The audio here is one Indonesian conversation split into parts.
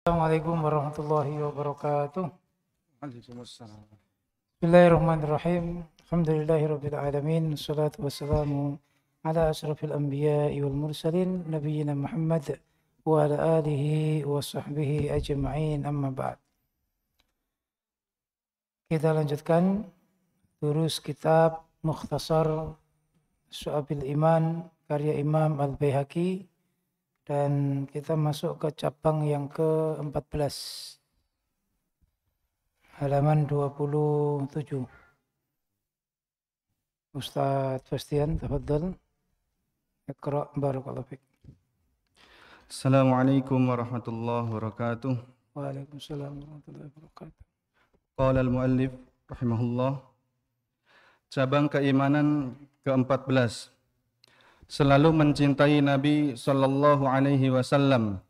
Assalamualaikum warahmatullahi wabarakatuh. Waalaikumsalam. Bismillahirrahmanirrahim. Alhamdulillahirabbil alamin. Wassalatu wassalamu ala asyrafil anbiya'i wal mursalin nabiyyina Muhammad wa ala alihi wa sahbihi ajma'in. Amma ba'd. Kita lanjutkan durus kitab Mukhtasar Syu'abil Iman karya Imam Al-Baihaqi. Dan kita masuk ke cabang yang ke-14, halaman 27. Ustaz Bastian, tafadhal. Iqra' barakallahu fiik. Assalamualaikum warahmatullahi wabarakatuh. Waalaikumsalam warahmatullahi wabarakatuh. Qala al-muallif rahimahullah. Cabang keimanan ke-14. Selalu mencintai Nabi sallallahu alaihi wasallam.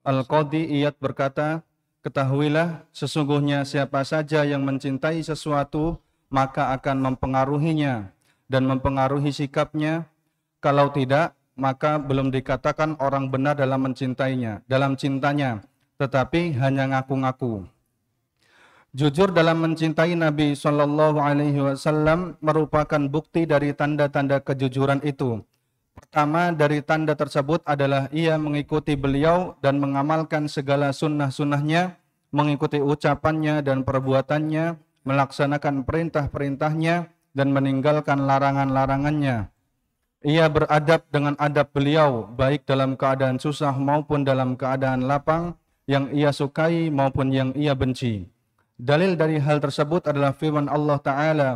Al-Qadhi Iyad berkata, ketahuilah sesungguhnya siapa saja yang mencintai sesuatu maka akan mempengaruhinya dan mempengaruhi sikapnya. Kalau tidak, maka belum dikatakan orang benar dalam cintanya, tetapi hanya ngaku-ngaku. Jujur dalam mencintai Nabi sallallahu alaihi wasallam merupakan bukti dari tanda-tanda kejujuran itu. Pertama dari tanda tersebut adalah ia mengikuti beliau dan mengamalkan segala sunnah-sunnahnya, mengikuti ucapannya dan perbuatannya, melaksanakan perintah-perintahnya dan meninggalkan larangan-larangannya. Ia beradab dengan adab beliau, baik dalam keadaan susah maupun dalam keadaan lapang, yang ia sukai maupun yang ia benci. Dalil dari hal tersebut adalah firman Allah Ta'ala,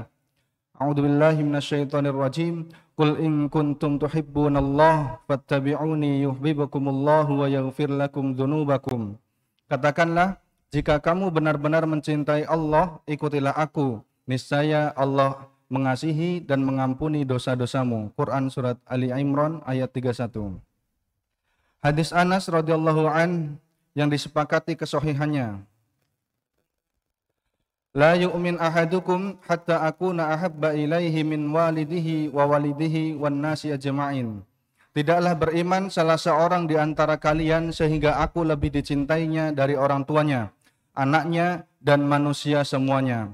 A'udzubillahi minasyaitonirrajim. Qul in kuntum tuhibbunallaha fattabi'uni yuhibbukumullahu wa yaghfir lakum dzunubakum. Katakanlah, jika kamu benar-benar mencintai Allah, ikutilah aku. Niscaya Allah mengasihi dan mengampuni dosa-dosamu. Quran surat Ali Imran ayat 31. Hadis Anas radhiyallahu an yang disepakati kesohihannya. La yu'min ahadukum hatta akuna ahabba ilaihi min walidihi wa walidihi wan nasi ajma'in. Tidaklah beriman salah seorang di antara kalian sehingga aku lebih dicintainya dari orang tuanya, anaknya dan manusia semuanya.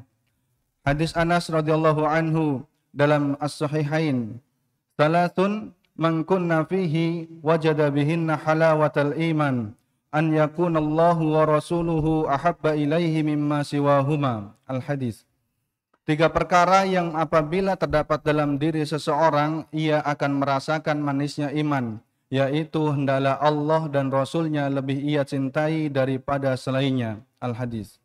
Hadis Anas radhiyallahu anhu dalam As-Sahihain. Salatun man kunna fihi wajada bihinna halawatal iman. An yakunallahu wa rasuluhu ahabba ilaihi mimma siwahuma. Al-Hadis. 3 perkara yang apabila terdapat dalam diri seseorang, ia akan merasakan manisnya iman, yaitu hendaklah Allah dan Rasulnya lebih ia cintai daripada selainnya. Al-Hadis.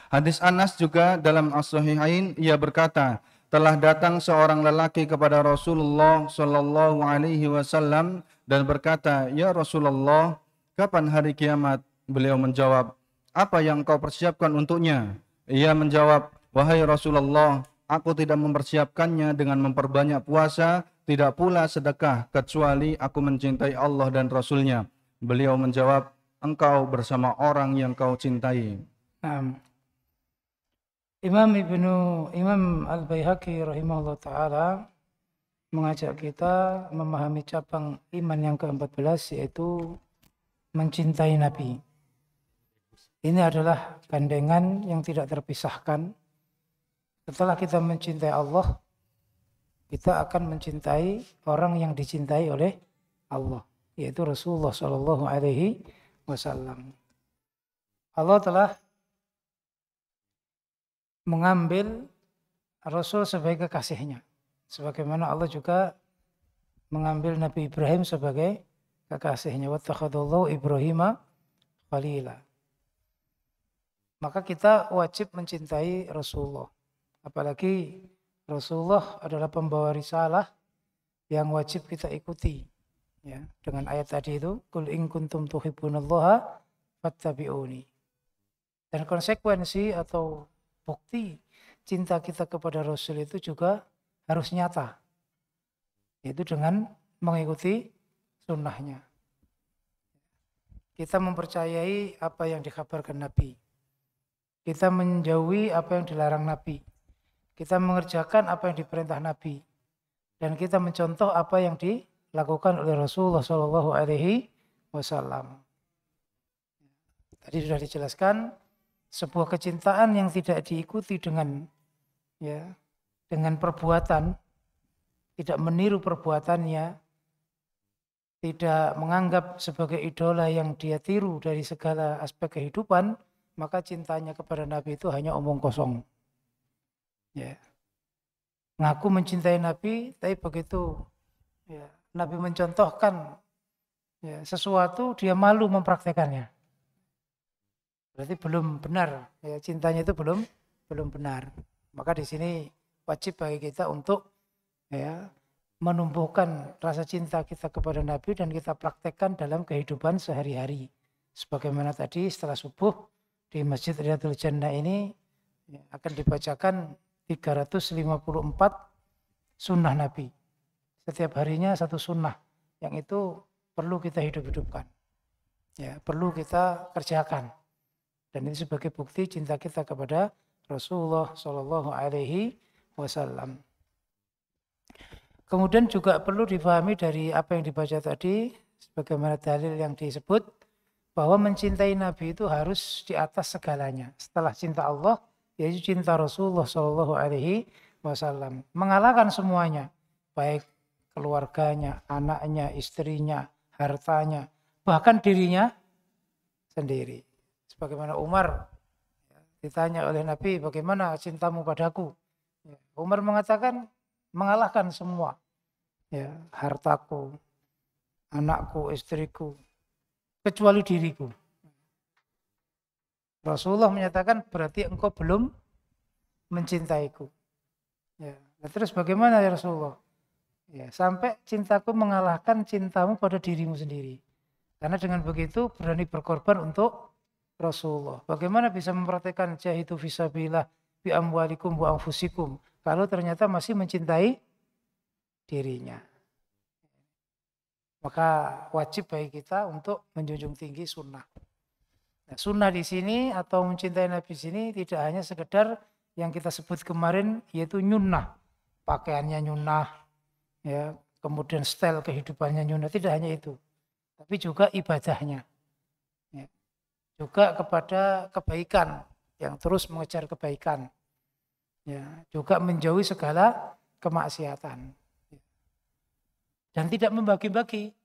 Hadis Anas juga dalam As-Sahihain, ia berkata, telah datang seorang lelaki kepada Rasulullah sallallahu alaihi wasallam dan berkata, ya Rasulullah, kapan hari kiamat? Beliau menjawab, apa yang kau persiapkan untuknya? Ia menjawab, wahai Rasulullah, aku tidak mempersiapkannya dengan memperbanyak puasa, tidak pula sedekah, kecuali aku mencintai Allah dan Rasulnya. Beliau menjawab, engkau bersama orang yang kau cintai. Nah, Imam Al-Baihaqi rahimahullah ta'ala mengajak kita memahami cabang iman yang ke-14, yaitu mencintai Nabi. Ini adalah gandengan yang tidak terpisahkan. Setelah kita mencintai Allah, kita akan mencintai orang yang dicintai oleh Allah, yaitu Rasulullah Shallallahu Alaihi Wasallam. Allah telah mengambil Rasul sebagai kekasihnya, sebagaimana Allah juga mengambil Nabi Ibrahim sebagai kekasihnya. Wattakhadallahu Ibrahima khalila. Maka kita wajib mencintai Rasulullah. Apalagi Rasulullah adalah pembawa risalah yang wajib kita ikuti. Ya, dengan ayat tadi itu, Qul in kuntum tuhibbunallaha fattabi'uni. Dan konsekuensi atau bukti cinta kita kepada Rasul itu juga harus nyata. Yaitu dengan mengikuti sunnahnya. Kita mempercayai apa yang dikabarkan Nabi. Kita menjauhi apa yang dilarang Nabi. Kita mengerjakan apa yang diperintah Nabi. Dan kita mencontoh apa yang dilakukan oleh Rasulullah SAW. Tadi sudah dijelaskan, sebuah kecintaan yang tidak diikuti dengan perbuatan, tidak meniru perbuatannya, tidak menganggap sebagai idola yang dia tiru dari segala aspek kehidupan, maka cintanya kepada Nabi itu hanya omong kosong. Ya. Ngaku mencintai Nabi, tapi begitu Nabi mencontohkan sesuatu, dia malu mempraktekannya. Berarti belum benar, cintanya itu belum benar. Maka di sini wajib bagi kita untuk menumbuhkan rasa cinta kita kepada Nabi dan kita praktekkan dalam kehidupan sehari-hari. Sebagaimana tadi setelah subuh di Masjid Riyadhul Jannah ini akan dibacakan 354 sunnah Nabi. Setiap harinya satu sunnah yang itu perlu kita hidup-hidupkan. Perlu kita kerjakan. Dan ini sebagai bukti cinta kita kepada Rasulullah Shallallahu Alaihi Wasallam. Kemudian juga perlu difahami dari apa yang dibaca tadi, sebagaimana dalil yang disebut, bahwa mencintai Nabi itu harus di atas segalanya. Setelah cinta Allah, yaitu cinta Rasulullah Shallallahu Alaihi Wasallam. Mengalahkan semuanya, baik keluarganya, anaknya, istrinya, hartanya, bahkan dirinya sendiri. Sebagaimana Umar ditanya oleh Nabi, bagaimana cintamu padaku? Umar mengatakan, mengalahkan semua. Hartaku, anakku, istriku, kecuali diriku. Rasulullah menyatakan, berarti engkau belum mencintaiku. Nah, terus bagaimana ya Rasulullah? Sampai cintaku mengalahkan cintamu pada dirimu sendiri. Karena dengan begitu berani berkorban untuk Rasulullah. Bagaimana bisa mempraktikkan jahidu fisabilillah bi amwalikum wa anfusikum kalau ternyata masih mencintai dirinya. Maka wajib bagi kita untuk menjunjung tinggi sunnah. Nah, sunnah di sini atau mencintai Nabi di sini tidak hanya sekedar yang kita sebut kemarin yaitu nyunnah. Pakaiannya nyunnah, kemudian style kehidupannya nyunnah, tidak hanya itu. Tapi juga ibadahnya. Juga kepada kebaikan, yang terus mengejar kebaikan. Juga menjauhi segala kemaksiatan. Dan tidak membagi-bagi.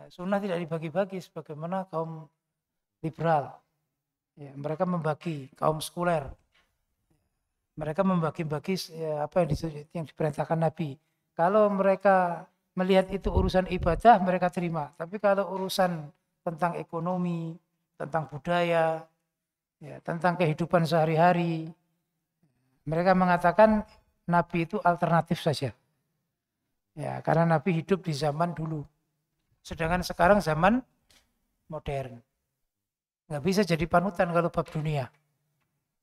Sunnah tidak dibagi-bagi sebagaimana kaum liberal. Mereka membagi, kaum sekuler. Mereka membagi-bagi apa yang diperintahkan Nabi. Kalau mereka melihat itu urusan ibadah, mereka terima. Tapi kalau urusan tentang ekonomi, tentang budaya, tentang kehidupan sehari-hari, mereka mengatakan Nabi itu alternatif saja. Karena Nabi hidup di zaman dulu. Sedangkan sekarang zaman modern. Nggak bisa jadi panutan kalau bab dunia.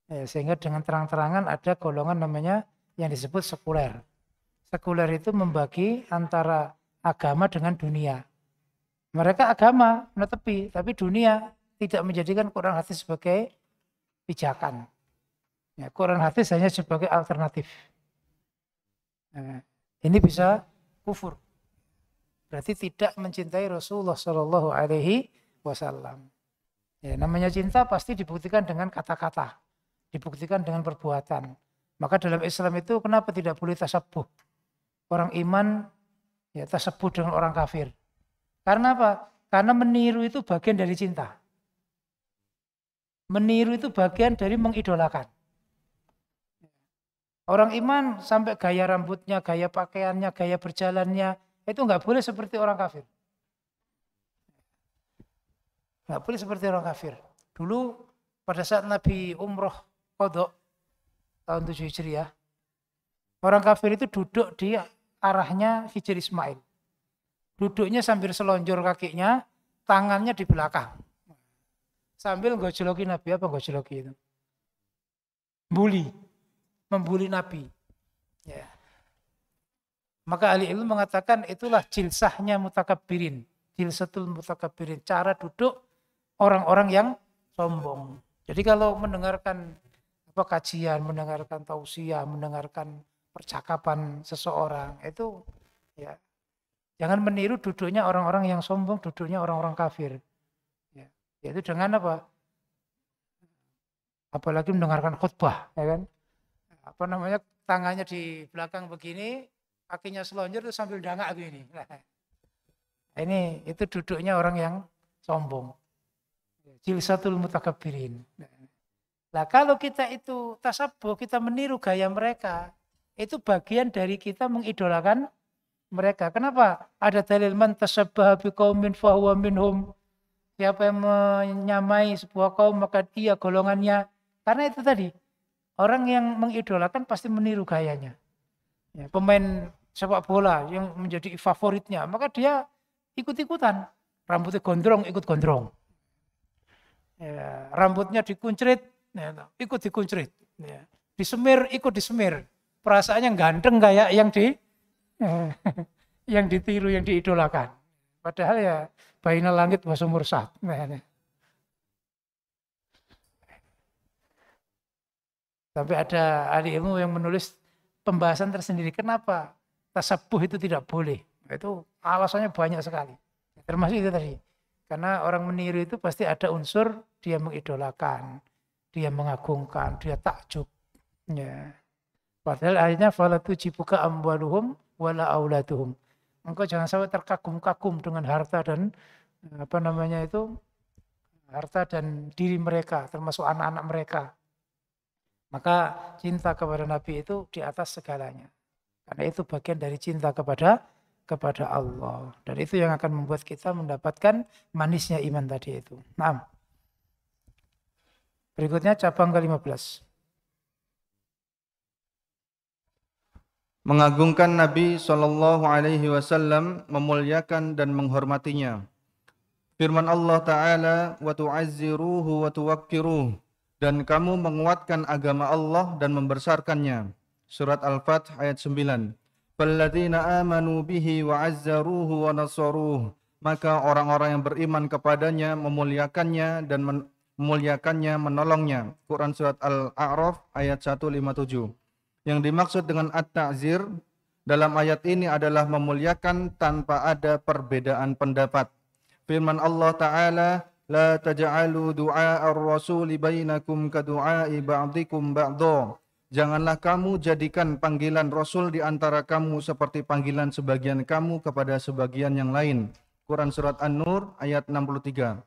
Sehingga dengan terang-terangan ada golongan namanya yang disebut sekuler. Sekuler itu membagi antara agama dengan dunia. Mereka agama menetepi, tapi dunia tidak menjadikan Quran hadis sebagai pijakan. Quran hadis hanya sebagai alternatif. Ini bisa kufur. Berarti tidak mencintai Rasulullah Shallallahu Alaihi Wasallam. Namanya cinta pasti dibuktikan dengan kata-kata, dibuktikan dengan perbuatan. Maka dalam Islam itu kenapa tidak boleh tasabuh? Orang iman tasabuh dengan orang kafir. Karena apa? Karena meniru itu bagian dari cinta. Meniru itu bagian dari mengidolakan. Orang iman sampai gaya rambutnya, gaya pakaiannya, gaya berjalannya, itu nggak boleh seperti orang kafir. Nggak boleh seperti orang kafir. Dulu pada saat Nabi umroh qadha tahun 7 Hijriah, orang kafir itu duduk di arahnya Hijr Ismail. Duduknya sambil selonjor kakinya, tangannya di belakang. Sambil gojloki Nabi, apa gojloki itu? Membuli Nabi. Maka ahli ilmu mengatakan itulah jilsahnya mutakabbirin. Jilsatul mutakabbirin, cara duduk orang-orang yang sombong. Jadi kalau mendengarkan kajian, mendengarkan tausiah, mendengarkan percakapan seseorang, itu jangan meniru duduknya orang-orang yang sombong, duduknya orang-orang kafir. Yaitu dengan apa? apalagi mendengarkan khutbah, ya kan? Apa namanya, tangannya di belakang begini, kakinya selonjor terus sambil dangak begini. Nah, ini itu duduknya orang yang sombong. Jilsatul mutakabbirin. Nah, kalau kita itu tasabuh, kita meniru gaya mereka, itu bagian dari kita mengidolakan mereka. Kenapa? Ada dalil man tasabbaha biqaumin fahuwa minhum. Siapa yang menyamai sebuah kaum maka dia golongannya. Karena itu tadi, orang yang mengidolakan pasti meniru gayanya. Ya, pemain sepak bola yang menjadi favoritnya, maka dia ikut-ikutan. Rambutnya gondrong, ikut gondrong. Ya, rambutnya dikuncrit, ya, ikut dikuncrit. Ya. Disemir, ikut disemir. Perasaannya ganteng kayak yang yang ditiru, yang diidolakan. Padahal ya baina langit wa sumur sah. Tapi ada ahli ilmu yang menulis pembahasan tersendiri. Kenapa tasabuh itu tidak boleh? Itu alasannya banyak sekali. Termasuk itu tadi. Karena orang meniru itu pasti ada unsur dia mengidolakan, dia mengagungkan, dia takjub. Ya. Padahal akhirnya fala tujibuka amwaluhum wala auladuhum. Engkau jangan sampai terkagum-kagum dengan harta dan harta dan diri mereka, termasuk anak-anak mereka. Maka cinta kepada Nabi itu di atas segalanya. Karena itu bagian dari cinta kepada Allah. Dan itu yang akan membuat kita mendapatkan manisnya iman tadi itu. Nah, berikutnya cabang ke-15. Mengagungkan Nabi Shallallahu Alaihi Wasallam, memuliakan dan menghormatinya. Firman Allah Ta'ala, wa tu'azziruhu wa tuwakkiruh, dan kamu menguatkan agama Allah dan membesarkannya. Surat Al-Fath ayat 9. Falladzina amanu bihi wa azzaruhu wa nasaruh, maka orang-orang yang beriman kepadanya memuliakannya dan menolongnya. Quran surat Al-A'raf ayat 157. Yang dimaksud dengan at-ta'zir dalam ayat ini adalah memuliakan tanpa ada perbedaan pendapat. Firman Allah Ta'ala, la taj'alu du'a ar-rasuli bainakum ka du'ai ba'dikum ba'dha. Janganlah kamu jadikan panggilan Rasul di antara kamu seperti panggilan sebagian kamu kepada sebagian yang lain. Quran surat An-Nur ayat 63.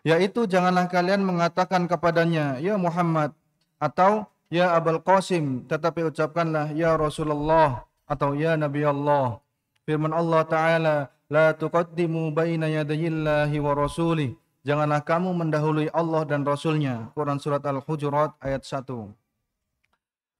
Yaitu janganlah kalian mengatakan kepadanya, ya Muhammad, atau ya Abul Qasim, tetapi ucapkanlah ya Rasulullah atau ya Nabi Allah. Firman Allah Ta'ala, la tuqaddimu baina yadayillahi wa rasulih. Janganlah kamu mendahului Allah dan Rasulnya. Quran surat Al-Hujurat ayat 1.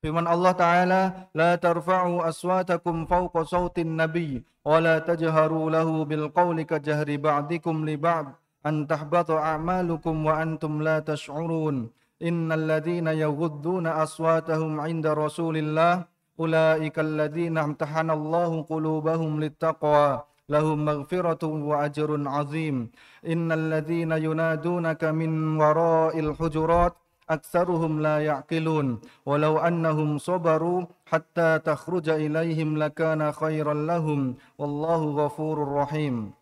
Firman Allah Ta'ala, la tarfa'u aswatakum fawqa sawtin nabi wa la tajharu lahu bil qawli ka jahri ba'dikum li ba'd an tahbata a'malukum wa antum la tash'urun. Innal ladzina yaghudduna aswatahum 'inda Rasulillah ulaika alladzina imtahanallahu qulubahum littaqwa lahum maghfiratun wa ajrun 'azim. Innal ladzina yunadunaka min wara'il hujurat aktsaruhum la ya'qilun walau annahum sabaru hatta takhruja ilaihim lakana khairan lahum wallahu ghafurur rahim.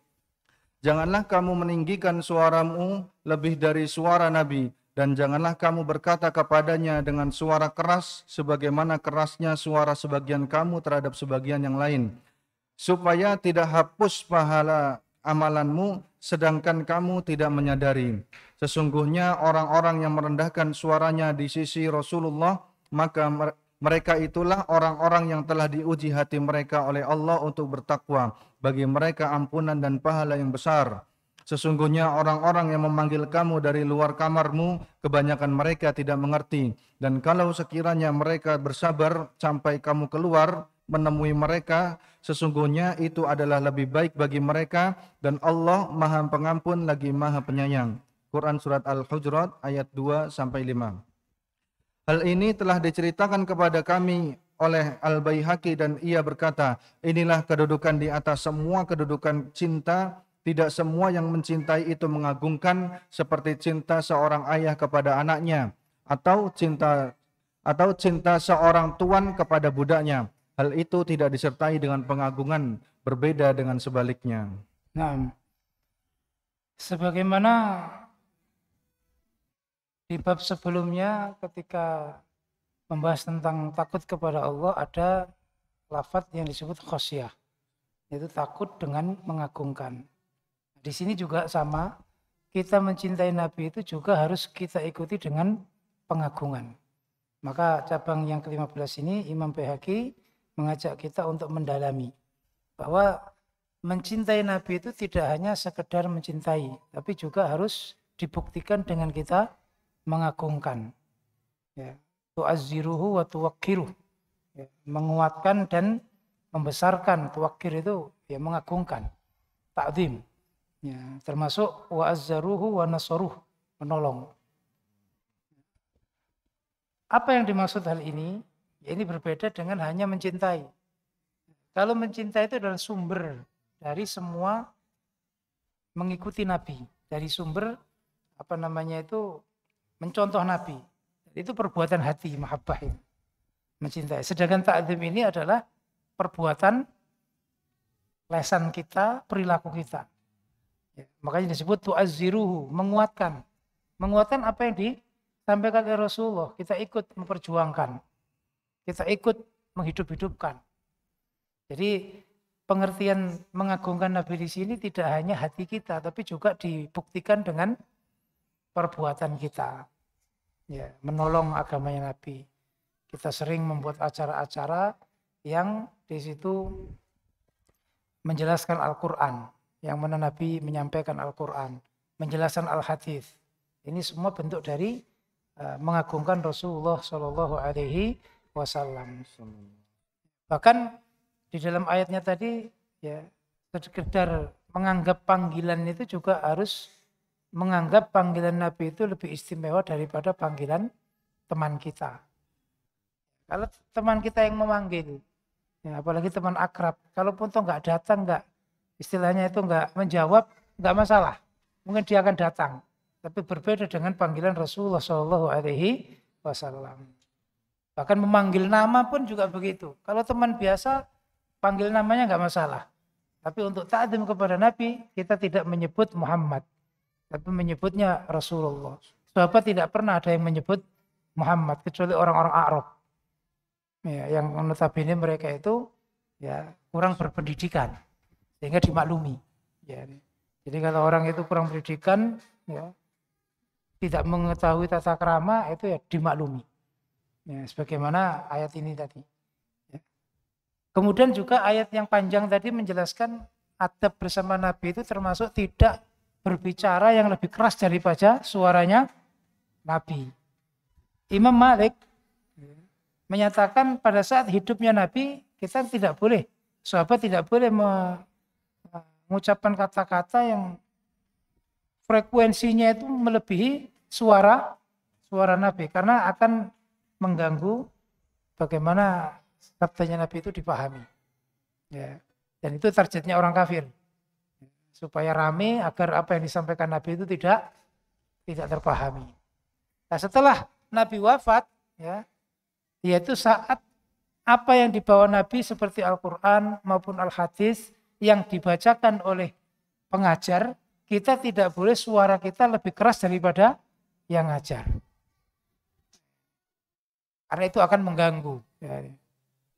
Janganlah kamu meninggikan suaramu lebih dari suara Nabi, dan janganlah kamu berkata kepadanya dengan suara keras sebagaimana kerasnya suara sebagian kamu terhadap sebagian yang lain, supaya tidak hapus pahala amalanmu sedangkan kamu tidak menyadari. Sesungguhnya orang-orang yang merendahkan suaranya di sisi Rasulullah, maka mereka itulah orang-orang yang telah diuji hati mereka oleh Allah untuk bertakwa. Bagi mereka ampunan dan pahala yang besar. Sesungguhnya orang-orang yang memanggil kamu dari luar kamarmu, kebanyakan mereka tidak mengerti. Dan kalau sekiranya mereka bersabar sampai kamu keluar menemui mereka, sesungguhnya itu adalah lebih baik bagi mereka, dan Allah Maha Pengampun lagi Maha Penyayang. Quran surat Al-Hujurat ayat 2-5. Hal ini telah diceritakan kepada kami oleh Al-Baihaqi dan ia berkata, inilah kedudukan di atas semua kedudukan cinta. Tidak semua yang mencintai itu mengagungkan seperti cinta seorang ayah kepada anaknya atau cinta seorang tuan kepada budaknya. Hal itu tidak disertai dengan pengagungan, berbeda dengan sebaliknya. Nah, sebagaimana Di bab sebelumnya ketika membahas tentang takut kepada Allah ada lafadz yang disebut khosyah, yaitu takut dengan mengagungkan. Di sini juga sama, kita mencintai Nabi itu juga harus kita ikuti dengan pengagungan. Maka cabang yang ke-15 ini Imam Baihaqi mengajak kita untuk mendalami bahwa mencintai Nabi itu tidak hanya sekedar mencintai, tapi juga harus dibuktikan dengan kita mengagungkan. Ya. Tu'azziruhu wa tuwaqqiruh. Ya. Menguatkan dan membesarkan. Tuwaqqir itu ya mengagungkan. Ta'zim. Ya. Termasuk wa'azzaruhu wa nasaruh. Menolong. Apa yang dimaksud hal ini? Ya, ini berbeda dengan hanya mencintai. Kalau mencintai itu adalah sumber dari semua mengikuti Nabi. Dari sumber mencontoh Nabi. Itu perbuatan hati, mahabbah itu. Mencintai. Sedangkan ta'zim ini adalah perbuatan lesan kita, perilaku kita. Ya, makanya disebut tu'azziruhu, menguatkan. Menguatkan apa yang disampaikan oleh Rasulullah. Kita ikut memperjuangkan. Kita ikut menghidup-hidupkan. Jadi pengertian mengagungkan Nabi di sini tidak hanya hati kita, tapi juga dibuktikan dengan perbuatan kita. Ya, menolong agamanya Nabi. Kita sering membuat acara-acara yang di situ menjelaskan Al-Quran, yang mana Nabi menyampaikan Al-Quran, menjelaskan Al-Hadis. Ini semua bentuk dari mengagungkan Rasulullah Shallallahu Alaihi Wasallam. Bahkan di dalam ayatnya tadi, ya, sekedar menganggap panggilan itu juga harus menganggap panggilan Nabi itu lebih istimewa daripada panggilan teman kita. Kalau teman kita yang memanggil, ya, apalagi teman akrab, kalaupun toh nggak datang, istilahnya itu nggak menjawab, nggak masalah. Mungkin dia akan datang, tapi berbeda dengan panggilan Rasulullah Shallallahu Alaihi Wasallam. Bahkan memanggil nama pun juga begitu. Kalau teman biasa, panggil namanya nggak masalah. Tapi untuk ta'zim kepada Nabi, kita tidak menyebut Muhammad, tapi menyebutnya Rasulullah. Sahabat tidak pernah ada yang menyebut Muhammad, kecuali orang-orang Arab. Ya, yang notabene mereka itu ya kurang berpendidikan, sehingga dimaklumi. Ya. Jadi kalau orang itu kurang pendidikan, ya, tidak mengetahui tata krama, itu ya dimaklumi. Ya, sebagaimana ayat ini tadi. Ya. Kemudian juga ayat yang panjang tadi menjelaskan adab bersama Nabi itu termasuk tidak berbicara yang lebih keras daripada suaranya Nabi. Imam Malik menyatakan pada saat hidupnya Nabi, kita tidak boleh, sahabat tidak boleh mengucapkan kata-kata yang frekuensinya itu melebihi suara Nabi, karena akan mengganggu bagaimana sabdanya Nabi itu dipahami. Ya. Dan itu targetnya orang kafir. Supaya rame agar apa yang disampaikan Nabi itu tidak terpahami. Nah, setelah Nabi wafat, ya, yaitu saat apa yang dibawa Nabi seperti Al-Quran maupun Al-Hadis yang dibacakan oleh pengajar, kita tidak boleh suara kita lebih keras daripada yang ngajar. Karena itu akan mengganggu. Ya.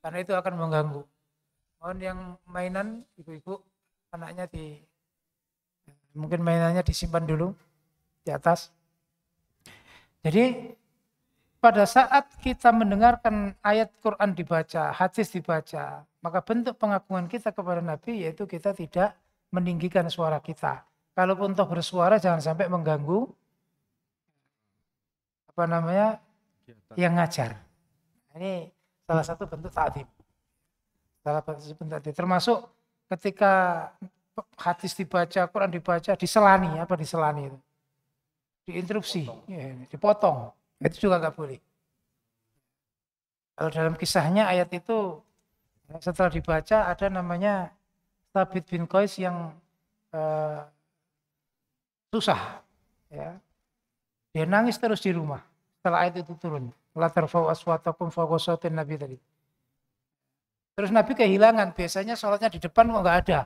Karena itu akan mengganggu. Mohon yang mainan, ibu-ibu, anaknya mungkin mainannya disimpan dulu di atas. Jadi pada saat kita mendengarkan ayat Quran dibaca, hadis dibaca, maka bentuk pengagungan kita kepada Nabi yaitu kita tidak meninggikan suara kita. Kalaupun toh bersuara jangan sampai mengganggu yang ngajar. Ini salah satu bentuk ta'zim. Termasuk ketika hadis dibaca, Quran dibaca, diselani itu? Diinterupsi, dipotong. Itu juga nggak boleh. Kalau dalam kisahnya ayat itu setelah dibaca ada namanya Thabit bin Qais yang susah. Ya. Dia nangis terus di rumah setelah ayat itu turun. La tarfa'u aswatakum fawqa sautin Nabi tadi. Terus Nabi kehilangan, biasanya sholatnya di depan kok nggak ada.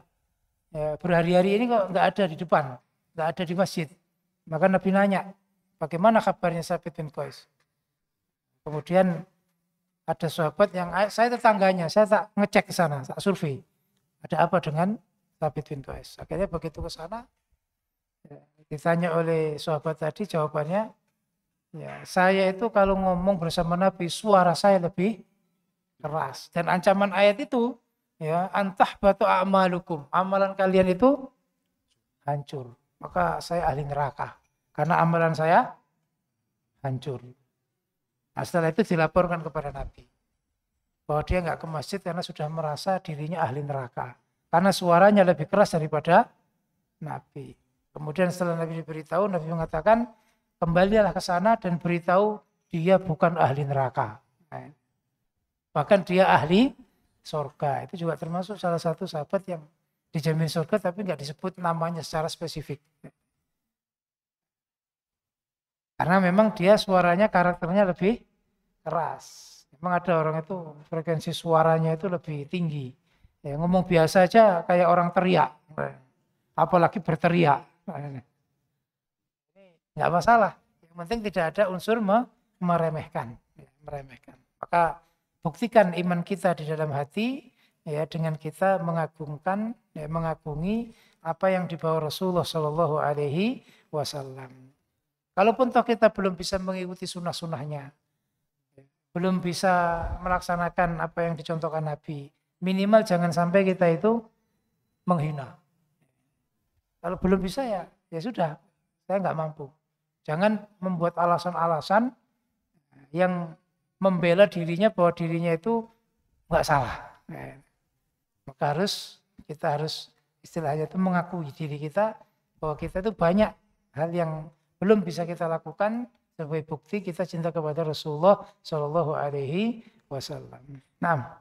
Ya, berhari-hari ini kok nggak ada di depan, nggak ada di masjid. Maka Nabi nanya, bagaimana kabarnya Sabit bin Qais. Kemudian ada sahabat yang saya tetangganya, saya tak ngecek ke sana, tak survei. Ada apa dengan Sabit bin Qais? Akhirnya begitu ke sana, ya, ditanya oleh sahabat tadi, jawabannya, ya, saya itu kalau ngomong bersama Nabi, suara saya lebih keras. Dan ancaman ayat itu, ya, antah batu a'malukum, amalan kalian itu hancur. Maka saya ahli neraka, karena amalan saya hancur. Nah, setelah itu dilaporkan kepada Nabi bahwa dia nggak ke masjid karena sudah merasa dirinya ahli neraka, karena suaranya lebih keras daripada Nabi. Kemudian setelah Nabi diberitahu, Nabi mengatakan, kembalilah ke sana dan beritahu dia bukan ahli neraka, bahkan dia ahli surga. Itu juga termasuk salah satu sahabat yang dijamin surga tapi nggak disebut namanya secara spesifik. Karena memang dia suaranya, karakternya lebih keras. Memang ada orang itu frekuensi suaranya itu lebih tinggi. Ya, ngomong biasa aja kayak orang teriak. Apalagi berteriak. Nggak masalah. Yang penting tidak ada unsur meremehkan. Ya, meremehkan. Maka buktikan iman kita di dalam hati, ya, dengan kita mengagungkan, ya, mengagungi apa yang dibawa Rasulullah Shallallahu Alaihi Wasallam. Kalaupun toh kita belum bisa mengikuti sunnah-sunnahnya, belum bisa melaksanakan apa yang dicontohkan Nabi, minimal jangan sampai kita itu menghina. Kalau belum bisa ya sudah, saya nggak mampu. Jangan membuat alasan-alasan yang membela dirinya bahwa dirinya itu nggak salah. Maka kita harus istilahnya itu mengakui diri kita bahwa kita itu banyak hal yang belum bisa kita lakukan sebagai bukti kita cinta kepada Rasulullah Shallallahu Alaihi Wasallam. Nah,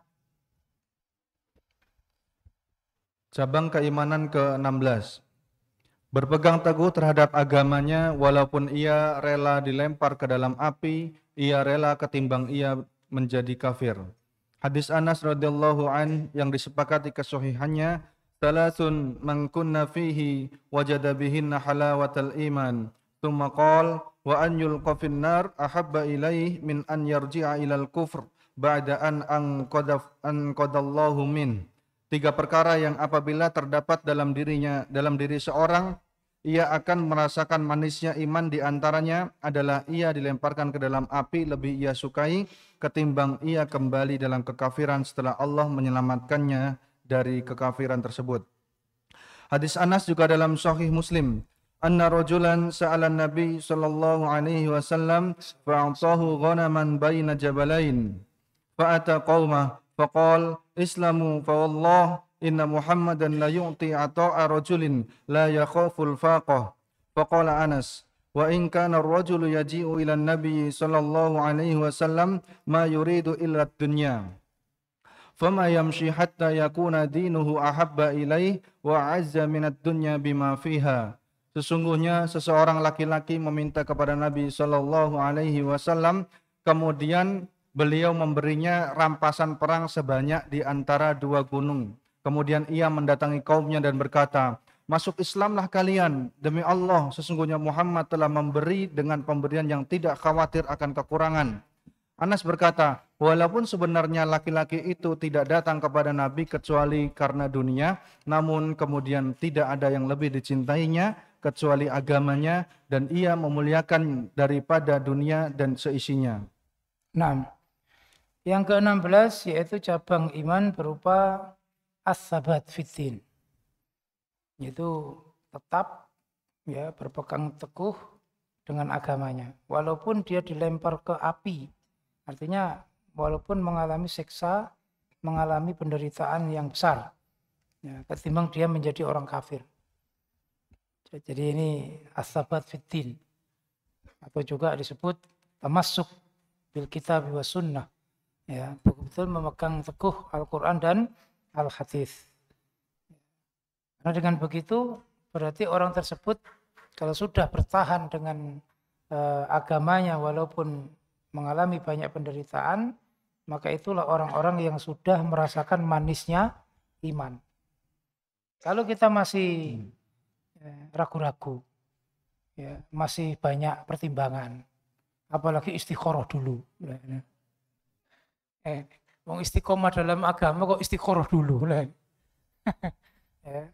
Cabang keimanan ke-16. Berpegang teguh terhadap agamanya walaupun ia rela dilempar ke dalam api, ia rela ketimbang ia menjadi kafir. Hadis Anas radhiyallahu an yang disepakati kesahihannya, "Thalathun man kunna fihi wajada bihinna halawatal iman." Tsumma qala wa an yulqa fin nar ahabba ilaih min an yarji'a ilal kufr ba'da an qadallahu min. 3 perkara yang apabila terdapat dalam diri seorang, ia akan merasakan manisnya iman. Di antaranya adalah ia dilemparkan ke dalam api lebih ia sukai ketimbang ia kembali dalam kekafiran setelah Allah menyelamatkannya dari kekafiran tersebut. Hadis Anas juga dalam Sahih Muslim. Anna rajulan sa'ala Nabi sallallahu alaihi wasallam fa'atahu ghanaman baina jabalain fa'ata qaumah faqal islamu fa wallah inna Muhammadan la yu'ti ata'a rajulin la yakhaful faqah. Faqala Anas wa in kana ar-rajulu yaji'u ila an-nabi sallallahu alaihi wasallam ma yuridu illa ad-dunya fama yamshi hatta yakuna dinuhu ahabba ilaih wa 'azza min ad-dunya bima fiha. Sesungguhnya seseorang laki-laki meminta kepada Nabi Shallallahu Alaihi Wasallam, kemudian beliau memberinya rampasan perang sebanyak di antara 2 gunung. Kemudian ia mendatangi kaumnya dan berkata, masuk Islamlah kalian, demi Allah sesungguhnya Muhammad telah memberi dengan pemberian yang tidak khawatir akan kekurangan. Anas berkata, walaupun sebenarnya laki-laki itu tidak datang kepada Nabi kecuali karena dunia, namun kemudian tidak ada yang lebih dicintainya kecuali agamanya dan ia memuliakan daripada dunia dan seisinya. Nah, yang ke-16 yaitu cabang iman berupa as-sabat fiddin, yaitu tetap, ya, berpegang teguh dengan agamanya walaupun dia dilempar ke api, artinya walaupun mengalami siksa, mengalami penderitaan yang besar, ya, ketimbang dia menjadi orang kafir. Jadi ini as-sabat fiddin, atau juga disebut tamassuk bil kitab wa sunnah, ya, betul-betul memegang teguh Al-Quran dan Al-Hadis. Karena dengan begitu berarti orang tersebut kalau sudah bertahan dengan agamanya walaupun mengalami banyak penderitaan, maka itulah orang-orang yang sudah merasakan manisnya iman. Kalau kita masih ragu-ragu, ya, masih banyak pertimbangan. Apalagi istikharah dulu. Wong istiqomah dalam agama kok istikharah dulu. Ya,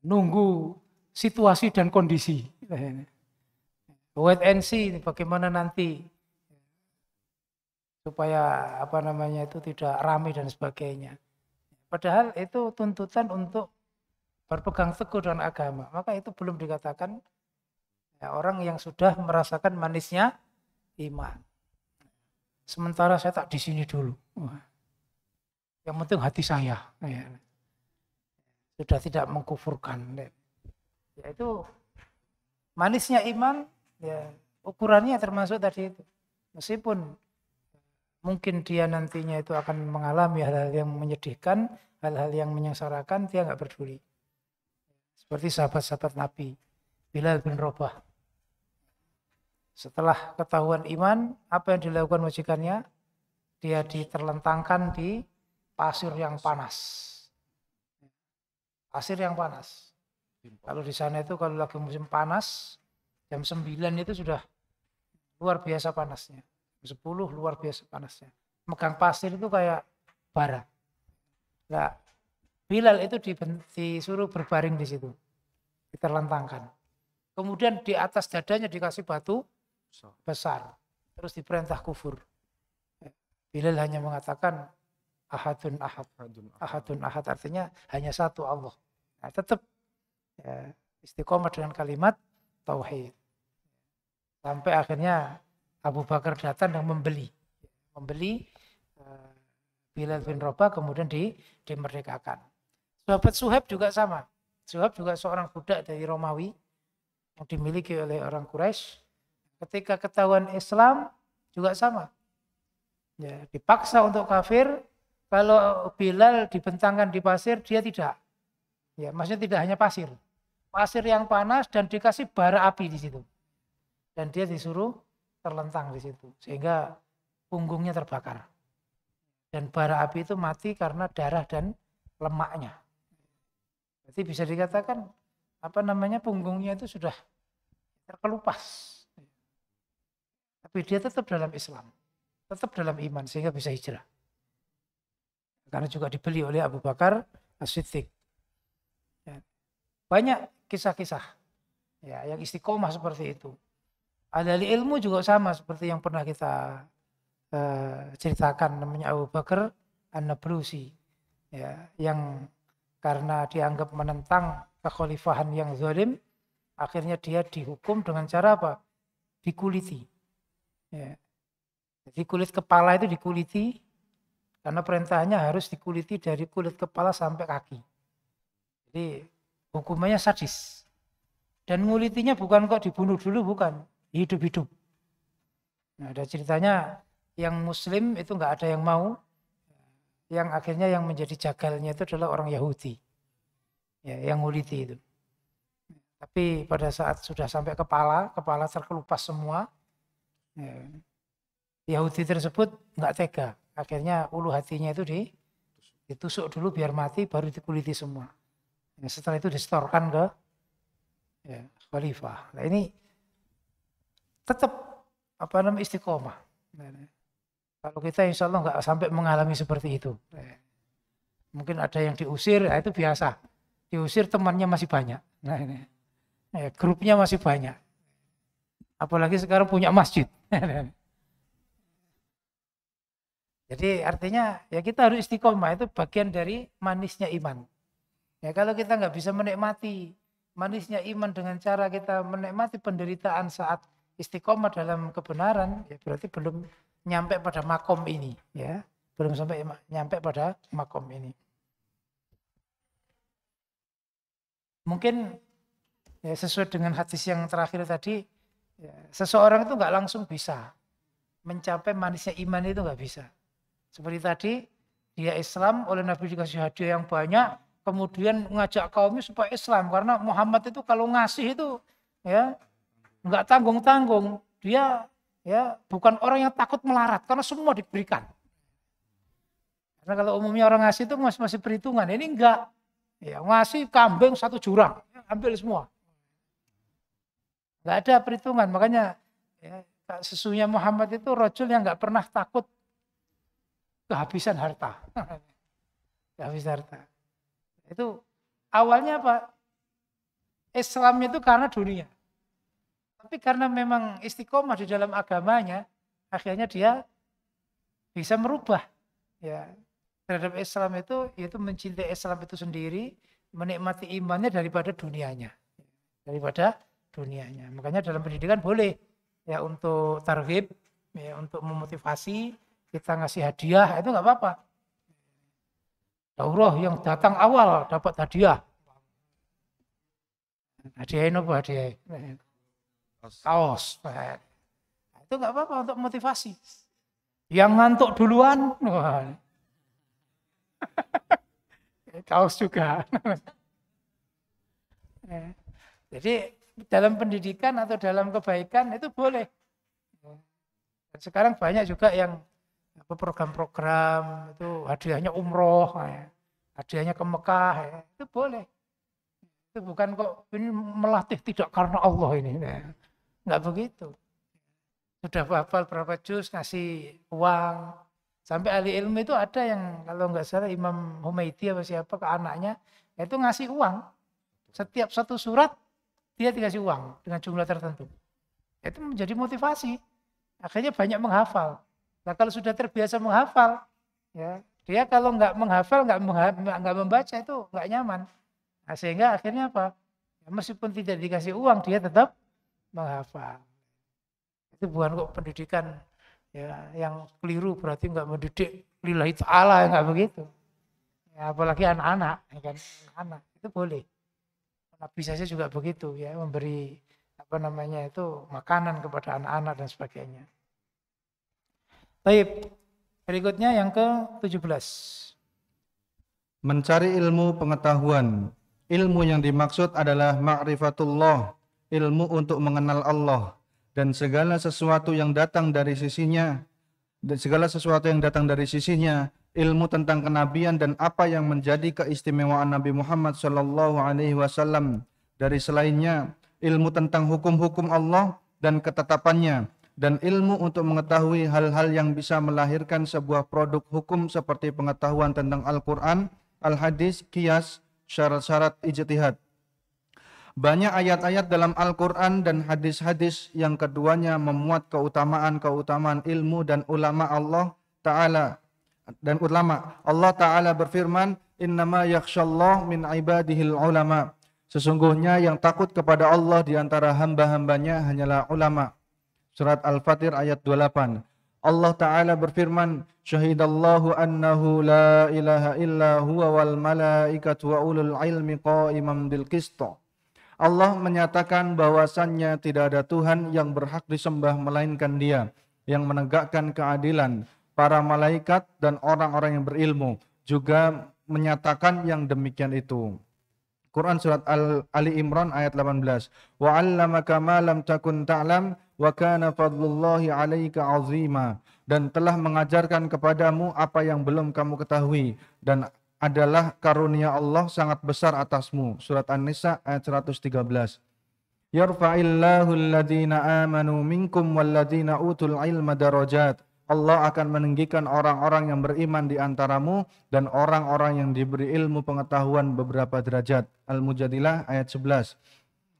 nunggu situasi dan kondisi. Wait and see bagaimana nanti supaya apa namanya itu tidak ramai dan sebagainya. Padahal itu tuntutan untuk berpegang teguh dengan agama. Maka itu belum dikatakan ya, orang yang sudah merasakan manisnya iman. Sementara saya tak di sini dulu. Yang penting hati saya. Ya. Sudah tidak mengkufurkan. Ya, itu manisnya iman, ya, ukurannya termasuk tadi itu. Meskipun mungkin dia nantinya itu akan mengalami hal-hal yang menyedihkan, hal-hal yang menyengsarakan, dia nggak peduli. Seperti sahabat-sahabat Nabi, Bilal bin Rabah. Setelah ketahuan iman, apa yang dilakukan majikannya? Dia diterlentangkan di pasir yang panas. Pasir yang panas. Kalau di sana itu kalau lagi musim panas, jam 9 itu sudah luar biasa panasnya. 10 luar biasa panasnya. Megang pasir itu kayak bara. Nah, Bilal itu disuruh berbaring di situ. Diterlentangkan. Kemudian di atas dadanya dikasih batu besar. Terus diperintah kufur. Bilal hanya mengatakan ahadun ahad. Ahadun ahad artinya hanya satu Allah. Nah, tetap ya, istiqomah dengan kalimat tauhid. Sampai akhirnya Abu Bakar datang dan membeli Bilal bin Rabah kemudian dimerdekakan. Sahabat Suhaib juga sama. Suhaib juga seorang budak dari Romawi yang dimiliki oleh orang Quraisy. Ketika ketahuan Islam juga sama. Ya, dipaksa untuk kafir. Kalau Bilal dibentangkan di pasir, dia tidak. Ya, maksudnya tidak hanya pasir. Pasir yang panas dan dikasih bara api di situ. Dan dia disuruh terlentang di situ. Sehingga punggungnya terbakar. Dan bara api itu mati karena darah dan lemaknya. Jadi bisa dikatakan apa namanya punggungnya itu sudah terkelupas. Tapi dia tetap dalam Islam. Tetap dalam iman sehingga bisa hijrah. Karena juga dibeli oleh Abu Bakar As-Siddiq. Ya. Banyak kisah-kisah ya, yang istiqomah seperti itu. Ahli ilmu juga sama seperti yang pernah kita ceritakan, namanya Abu Bakar An-Nablusi. Ya, yang karena dianggap menentang kekhalifahan yang zalim, akhirnya dia dihukum dengan cara apa? Dikuliti. Ya. Jadi kulit kepala itu dikuliti, karena perintahnya harus dikuliti dari kulit kepala sampai kaki. Jadi hukumannya sadis. Dan ngulitinya bukan kok dibunuh dulu, bukan. Hidup-hidup. Nah, ada ceritanya yang muslim itu nggak ada yang mau. Yang akhirnya yang menjadi jagalnya itu adalah orang Yahudi. Ya, yang nguliti itu. Tapi pada saat sudah sampai kepala terkelupas semua. Ya, Yahudi tersebut nggak tega. Akhirnya ulu hatinya itu ditusuk dulu biar mati, baru dikuliti semua. Ya, setelah itu disetorkan ke ya, khalifah. Nah ini tetap apa namanya istiqomah. Nah, kalau kita insya Allah nggak sampai mengalami seperti itu. Mungkin ada yang diusir, nah itu biasa. Diusir temannya masih banyak. Nah ini, ya, grupnya masih banyak. Apalagi sekarang punya masjid. Jadi artinya ya kita harus istiqomah, itu bagian dari manisnya iman. Ya kalau kita nggak bisa menikmati manisnya iman dengan cara kita menikmati penderitaan saat istiqomah dalam kebenaran, ya berarti belum nyampe pada makom ini, ya belum sampai nyampe pada makom ini. Mungkin ya sesuai dengan hadis yang terakhir tadi, ya, seseorang itu nggak langsung bisa mencapai manisnya iman, itu nggak bisa. Seperti tadi, dia Islam, oleh Nabi dikasih hadiah yang banyak, kemudian ngajak kaumnya supaya Islam. Karena Muhammad itu kalau ngasih itu ya nggak tanggung-tanggung. Dia ya bukan orang yang takut melarat, karena semua diberikan. Karena kalau umumnya orang ngasih itu masih perhitungan, ini enggak. Ya, ngasih kambing 1 jurang, ambil semua. Nggak ada perhitungan. Makanya ya, sesungguhnya Muhammad itu rajul yang nggak pernah takut kehabisan harta. Kehabisan harta. Itu awalnya apa? Islamnya itu karena dunia. Tapi karena memang istiqomah di dalam agamanya, akhirnya dia bisa merubah ya terhadap Islam itu, yaitu mencintai Islam itu sendiri, menikmati imannya daripada dunianya. Daripada dunianya. Makanya dalam pendidikan boleh ya untuk targhib, ya untuk memotivasi, kita ngasih hadiah, itu nggak apa-apa. Daurah yang datang awal dapat hadiah. Hadiahin apa hadiah? Kaos. Nah, itu nggak apa-apa untuk motivasi. Yang ngantuk duluan, kaos juga. Jadi dalam pendidikan atau dalam kebaikan itu boleh. Dan sekarang banyak juga yang program-program itu hadiahnya umroh, hadiahnya ke Mekah, itu boleh. Itu bukan kok ini melatih tidak karena Allah ini, nggak begitu. Sudah hafal berapa juz ngasih uang. Sampai ahli ilmu itu ada yang kalau nggak salah Imam Humaydi atau siapa ke anaknya itu ngasih uang. Setiap satu surat dia dikasih uang dengan jumlah tertentu. Itu menjadi motivasi. Akhirnya banyak menghafal. Nah kalau sudah terbiasa menghafal, ya dia kalau nggak menghafal, nggak membaca itu nggak nyaman. Nah, sehingga akhirnya apa? Ya, meskipun tidak dikasih uang, dia tetap menghafal. Itu bukan kok pendidikan ya yang keliru, berarti nggak mendidik lillahi ta'ala, nggak begitu. Ya, apalagi anak-anak, ya kan? Anak itu boleh. Nabi saja juga begitu ya, memberi apa namanya itu makanan kepada anak-anak dan sebagainya. Baik, berikutnya yang ke-17. Mencari ilmu pengetahuan. Ilmu yang dimaksud adalah ma'rifatullah, ilmu untuk mengenal Allah dan segala sesuatu yang datang dari sisinya, ilmu tentang kenabian dan apa yang menjadi keistimewaan Nabi Muhammad SAW dari selainnya, ilmu tentang hukum-hukum Allah dan ketetapannya, dan ilmu untuk mengetahui hal-hal yang bisa melahirkan sebuah produk hukum seperti pengetahuan tentang Al-Quran, Al-Hadis, Qiyas, syarat-syarat ijtihad. Banyak ayat-ayat dalam Al-Quran dan hadis-hadis yang keduanya memuat keutamaan-keutamaan ilmu dan ulama Allah Ta'ala. Allah Ta'ala berfirman, innama yakhshallah min ibadihil ulama. Sesungguhnya yang takut kepada Allah di antara hamba-hambanya hanyalah ulama. Surat Al-Fatir ayat 28. Allah Ta'ala berfirman, syahidallahu annahu la ilaha illa huwa wal malaikatu wa ulul ilmi qa'iman bil qist. Allah menyatakan bahwasannya tidak ada Tuhan yang berhak disembah melainkan Dia, yang menegakkan keadilan. Para malaikat dan orang-orang yang berilmu juga menyatakan yang demikian itu. Quran surat Ali Imran ayat 18. Wa 'allamaka ma lam takun ta'lam wa kana fadlullahi 'alaika 'azima. Dan telah mengajarkan kepadamu apa yang belum kamu ketahui dan adalah karunia Allah sangat besar atasmu. Surat An-Nisa ayat 113. Yarfa'illahu alladhina amanu minkum walladhina utul ilma darajat. Allah akan meninggikan orang-orang yang beriman di antaramu dan orang-orang yang diberi ilmu pengetahuan beberapa derajat. Al-Mujadilah ayat 11.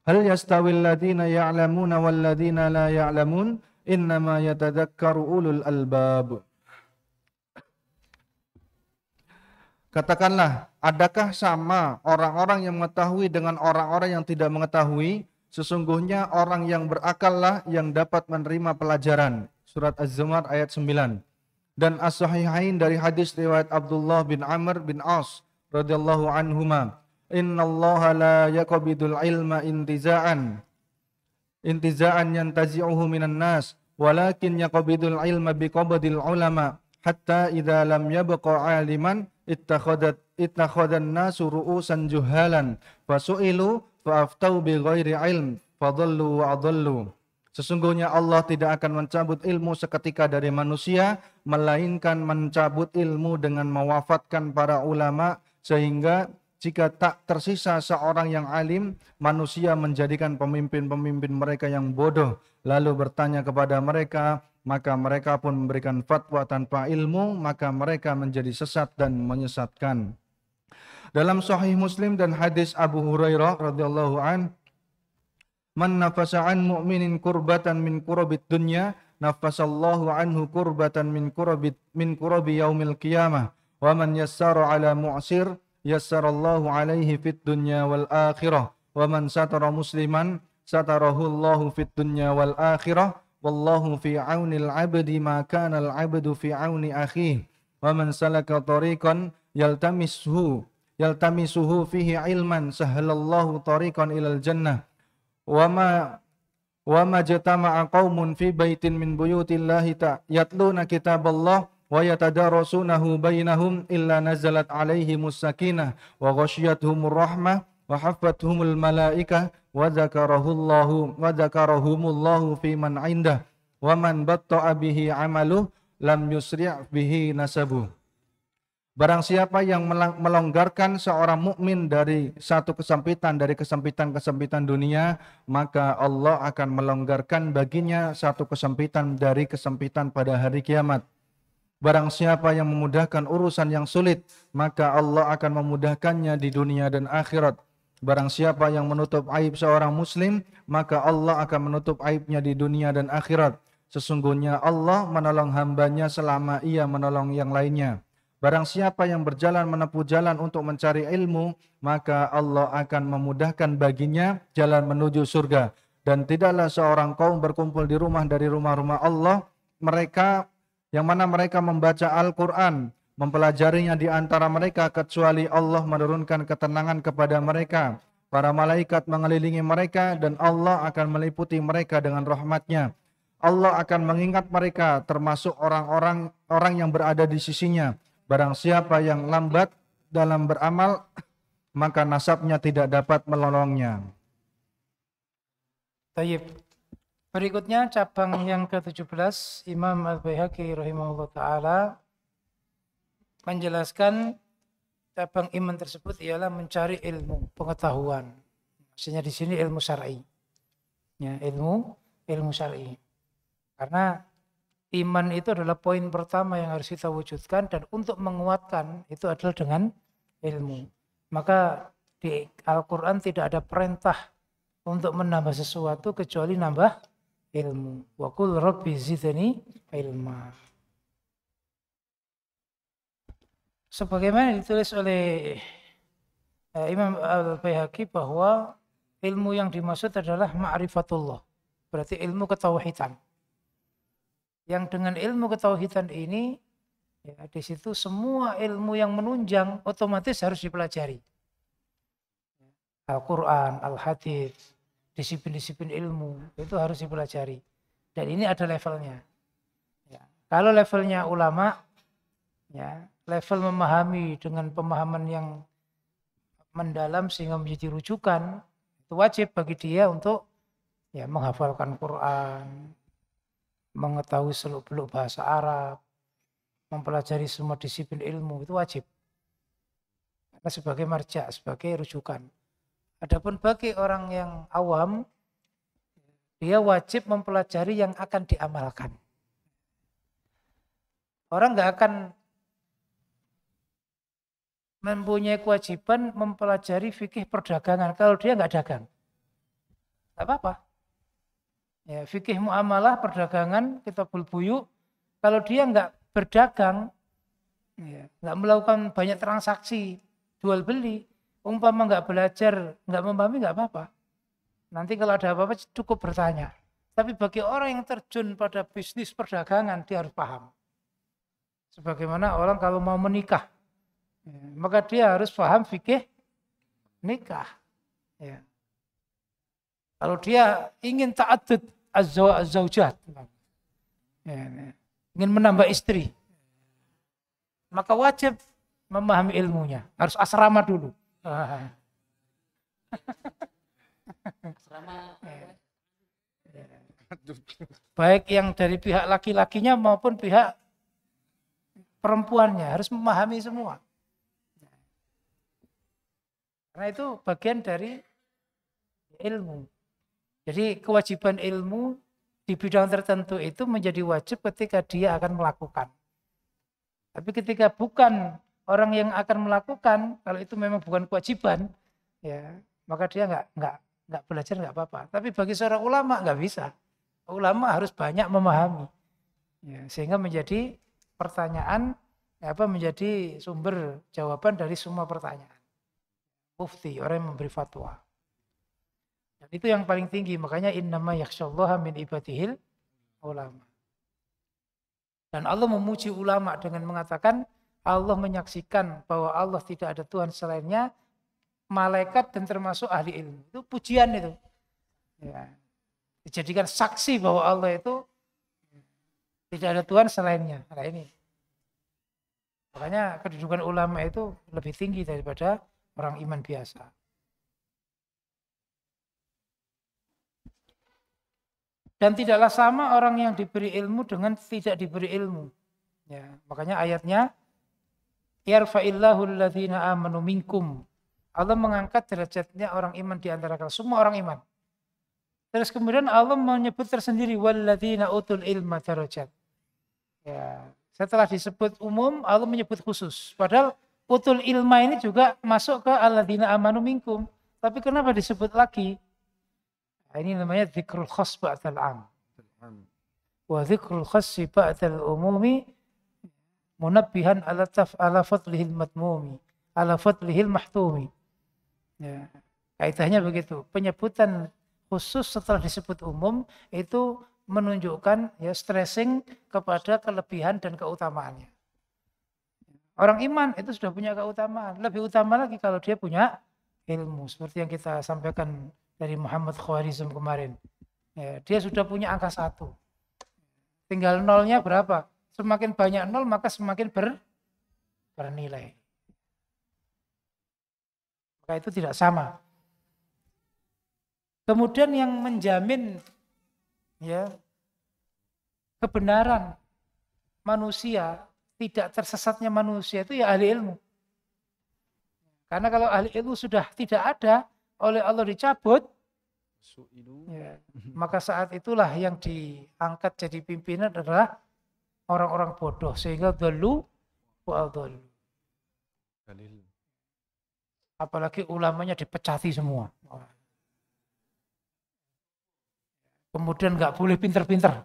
Hal yastawil ladina ya'lamuna wal ladina la ya'lamun innama yatadakkaru ulul albab. Katakanlah, adakah sama orang-orang yang mengetahui dengan orang-orang yang tidak mengetahui? Sesungguhnya orang yang berakallah yang dapat menerima pelajaran. Surat Az-Zumar ayat 9. Dan As-Sahihain dari hadis riwayat Abdullah bin Amr bin As radhiyallahu anhuma. Innallaha la yaqbidul ilma intiza'an yantazi'uhu minan nas, walakin yaqbidul ilma biqabdil ulama hatta idza lam yabqa 'aliman ittakhadhan nasu ru'usan juhalan fasu'ilu fa'aftau bighairi ilm fadhallu wa adallu. Sesungguhnya Allah tidak akan mencabut ilmu seketika dari manusia, melainkan mencabut ilmu dengan mewafatkan para ulama sehingga jika tak tersisa seorang yang alim, manusia menjadikan pemimpin-pemimpin mereka yang bodoh, lalu bertanya kepada mereka, maka mereka pun memberikan fatwa tanpa ilmu, maka mereka menjadi sesat dan menyesatkan. Dalam Sahih Muslim dan hadis Abu Hurairah radhiyallahu an, man nafasa an mu'minin kurbatan min kurabid dunya, nafasallahu anhu kurbatan min kurabi yaumil qiyamah. Wa man yassara ala mu'sir, yassarallahu alaihi fid dunya wal akhirah. Wa man satara musliman, satarahu Allahu fid dunya wal akhirah. Wallahu fi aunil abdi ma kana al abdu fi auni akhihi. Wa man salaka tariqan yaltamisuhu fihi ilman sahhalallahu tariqan ilal jannah. Wa ma jatama'a qaumun fi baitin min buyutillahi yatluna kitaballah wa yatadarasunahu bainahum illa nazalat alaihimus sakinah wa ghasyiyatuhumur rahmah wa haffathumul malaikah wa dzakarahumullahu fi man 'indah wa man batta'a bihi 'amaluhu lam yusri' bihi nasabuh. Barang siapa yang melonggarkan seorang mukmin dari satu kesempitan dari kesempitan-kesempitan dunia, maka Allah akan melonggarkan baginya satu kesempitan dari kesempitan pada hari kiamat. Barang siapa yang memudahkan urusan yang sulit, maka Allah akan memudahkannya di dunia dan akhirat. Barang siapa yang menutup aib seorang muslim, maka Allah akan menutup aibnya di dunia dan akhirat. Sesungguhnya Allah menolong hambanya selama ia menolong yang lainnya. Barang siapa yang berjalan menempuh jalan untuk mencari ilmu, maka Allah akan memudahkan baginya jalan menuju surga. Dan tidaklah seorang kaum berkumpul di rumah dari rumah-rumah Allah, mereka yang mana mereka membaca Al-Quran, mempelajarinya di antara mereka, kecuali Allah menurunkan ketenangan kepada mereka. Para malaikat mengelilingi mereka dan Allah akan meliputi mereka dengan rahmatnya. Allah akan mengingat mereka termasuk orang yang berada di sisinya. Barang siapa yang lambat dalam beramal, maka nasabnya tidak dapat menolongnya. Tayyib. Berikutnya cabang yang ke-17, Imam Al-Baihaqi rahimahullah ta'ala menjelaskan cabang iman tersebut ialah mencari ilmu, pengetahuan. Maksudnya di sini ilmu syar'i. Ya, ilmu syar'i. Karena iman itu adalah poin pertama yang harus kita wujudkan, dan untuk menguatkan itu adalah dengan ilmu. Maka di Al-Quran tidak ada perintah untuk menambah sesuatu kecuali nambah ilmu. Wa qul rabbi zidni ilma. Sebagaimana ditulis oleh Imam Al-Baihaqi bahwa ilmu yang dimaksud adalah ma'rifatullah. Berarti ilmu ketauhidan. Yang dengan ilmu ketauhidan ini, ya, di situ semua ilmu yang menunjang otomatis harus dipelajari. Al-Quran, Al-Hadits, disiplin-disiplin ilmu itu harus dipelajari. Dan ini ada levelnya. Ya. Kalau levelnya ulama, ya, level memahami dengan pemahaman yang mendalam sehingga menjadi rujukan, itu wajib bagi dia untuk ya menghafalkan Quran, mengetahui seluk-beluk bahasa Arab, mempelajari semua disiplin ilmu, itu wajib. Karena sebagai marja, sebagai rujukan. Adapun bagi orang yang awam, dia wajib mempelajari yang akan diamalkan. Orang nggak akan mempunyai kewajiban mempelajari fikih perdagangan kalau dia nggak dagang. Nggak apa-apa. Ya, fikih muamalah, perdagangan, kitabul buyu, kalau dia nggak berdagang, ya, nggak melakukan banyak transaksi, jual beli, umpama nggak belajar, nggak memahami, nggak apa-apa. Nanti kalau ada apa-apa cukup bertanya. Tapi bagi orang yang terjun pada bisnis perdagangan, dia harus paham. Sebagaimana orang kalau mau menikah, ya, maka dia harus paham fikih nikah. Ya. Kalau dia ingin ta'addud az-zaujat, ya, ingin menambah istri, maka wajib memahami ilmunya. Harus asrama dulu. Baik yang dari pihak laki-lakinya maupun pihak perempuannya harus memahami semua. Karena itu bagian dari ilmu. Jadi kewajiban ilmu di bidang tertentu itu menjadi wajib ketika dia akan melakukan. Tapi ketika bukan orang yang akan melakukan, kalau itu memang bukan kewajiban, ya maka dia nggak belajar nggak apa-apa. Tapi bagi seorang ulama nggak bisa. Ulama harus banyak memahami, ya, sehingga menjadi pertanyaan menjadi sumber jawaban dari semua pertanyaan. Mufti, orang yang memberi fatwa. Dan itu yang paling tinggi, makanya innama yakhsyallaha min ibadihil ulama. Dan Allah memuji ulama dengan mengatakan Allah menyaksikan bahwa Allah tidak ada Tuhan selainnya, malaikat dan termasuk ahli ilmu. Itu pujian itu. Ya. Dijadikan saksi bahwa Allah itu tidak ada Tuhan selainnya. Nah ini. Makanya kedudukan ulama itu lebih tinggi daripada orang iman biasa. Dan tidaklah sama orang yang diberi ilmu dengan tidak diberi ilmu. Ya, makanya ayatnya yarfa'illahu alladzina amanu minkum. Allah mengangkat derajatnya orang iman di antara kalian, semua orang iman. Terus kemudian Allah menyebut tersendiri walladzina utul ilma darajat. Ya, setelah disebut umum, Allah menyebut khusus. Padahal utul ilma ini juga masuk ke alladzina amanu minkum. Tapi kenapa disebut lagi? Nah, ini namanya dzikrul khas ba'dal am. Wa dzikrul khassi ba'dal umumi munabbihan ala fadlihil matmumi, ala fadlihil mahtumi. Ya, kaidahnya begitu. Penyebutan khusus setelah disebut umum itu menunjukkan ya stressing kepada kelebihan dan keutamaannya. Orang iman itu sudah punya keutamaan. Lebih utama lagi kalau dia punya ilmu. Seperti yang kita sampaikan dari Muhammad Khawarizm kemarin. Ya, dia sudah punya angka 1. Tinggal nolnya berapa? Semakin banyak nol maka semakin bernilai. Maka itu tidak sama. Kemudian yang menjamin ya kebenaran manusia, tidak tersesatnya manusia itu ya ahli ilmu. Karena kalau ahli ilmu sudah tidak ada, oleh Allah dicabut, ya, maka saat itulah yang diangkat jadi pimpinan adalah orang-orang bodoh, sehingga dhalu wa adhallu. Apalagi ulamanya dipecati semua. Kemudian nggak boleh pinter-pinter,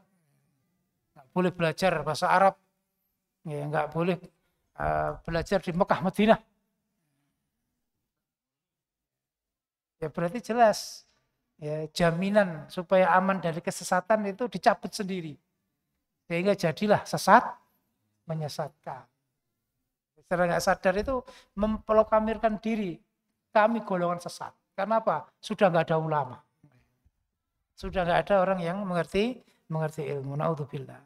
nggak boleh belajar bahasa Arab, ya, nggak boleh belajar di Mekah Madinah. Ya berarti jelas ya, jaminan supaya aman dari kesesatan itu dicabut sendiri. Sehingga jadilah sesat menyesatkan. Secara nggak sadar itu memproklamirkan diri, kami golongan sesat. Karena apa? Sudah nggak ada ulama. Sudah nggak ada orang yang mengerti ilmu. Naudzubillah.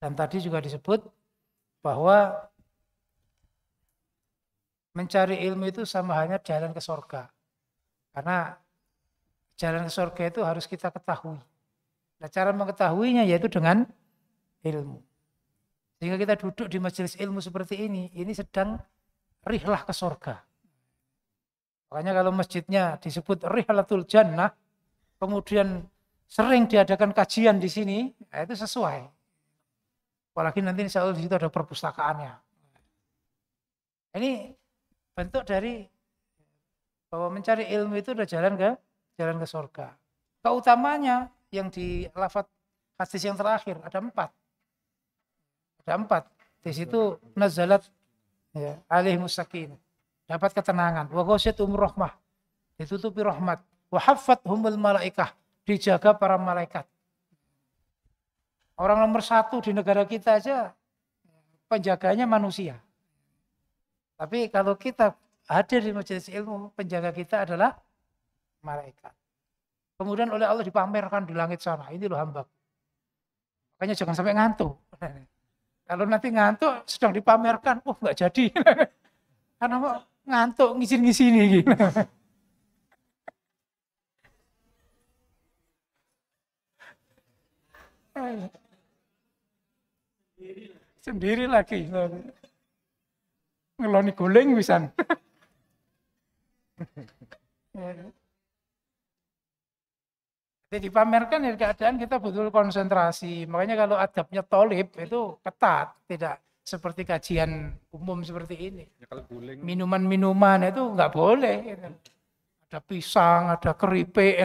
Dan tadi juga disebut bahwa mencari ilmu itu sama halnya jalan ke surga. Karena jalan ke surga itu harus kita ketahui. Nah, cara mengetahuinya yaitu dengan ilmu. Sehingga kita duduk di majelis ilmu seperti ini sedang rihlah ke surga. Makanya kalau masjidnya disebut rihlatul jannah, kemudian sering diadakan kajian di sini, itu sesuai. Apalagi nanti insya Allah di situ ada perpustakaannya. Ini bentuk dari bahwa mencari ilmu itu udah jalan ke surga. Keutamanya yang di lafaz hadis yang terakhir ada 4. Ada 4. Di situ nazalat ya, alaihimus sakinah. Dapat ketenangan. Wa ghasyiyatuhum rahmah. Ditutupi rahmat. Wa haffathumul malaikah. Dijaga para malaikat. Orang nomor 1 di negara kita aja penjaganya manusia. Tapi kalau kita hadir di majelis ilmu, penjaga kita adalah malaikat. Kemudian oleh Allah dipamerkan di langit sana. Ini loh hamba. Makanya jangan sampai ngantuk. Kalau nanti ngantuk sedang dipamerkan, nggak jadi. Karena mau ngantuk ngisin-ngisini gitu. Sendiri lagi. ngeloni guling pisan. Jadi dipamerkan ya keadaan kita betul konsentrasi. Makanya kalau adabnya tolib itu ketat, tidak seperti kajian umum seperti ini. Ya, kalau guling. Minuman-minuman itu nggak boleh. Gitu. Ada pisang, ada keripik.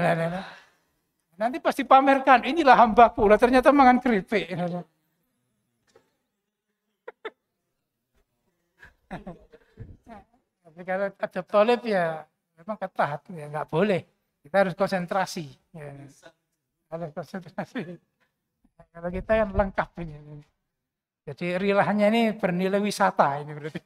Nanti pasti pamerkan, inilah hambaku. Lah ternyata makan keripik. Tapi kalau adab tolib ya memang ketat, ya nggak boleh. Kita harus konsentrasi. Ya. Harus konsentrasi. Kalau kita kan lengkap ini. Jadi rilahnya ini bernilai wisata ini berarti.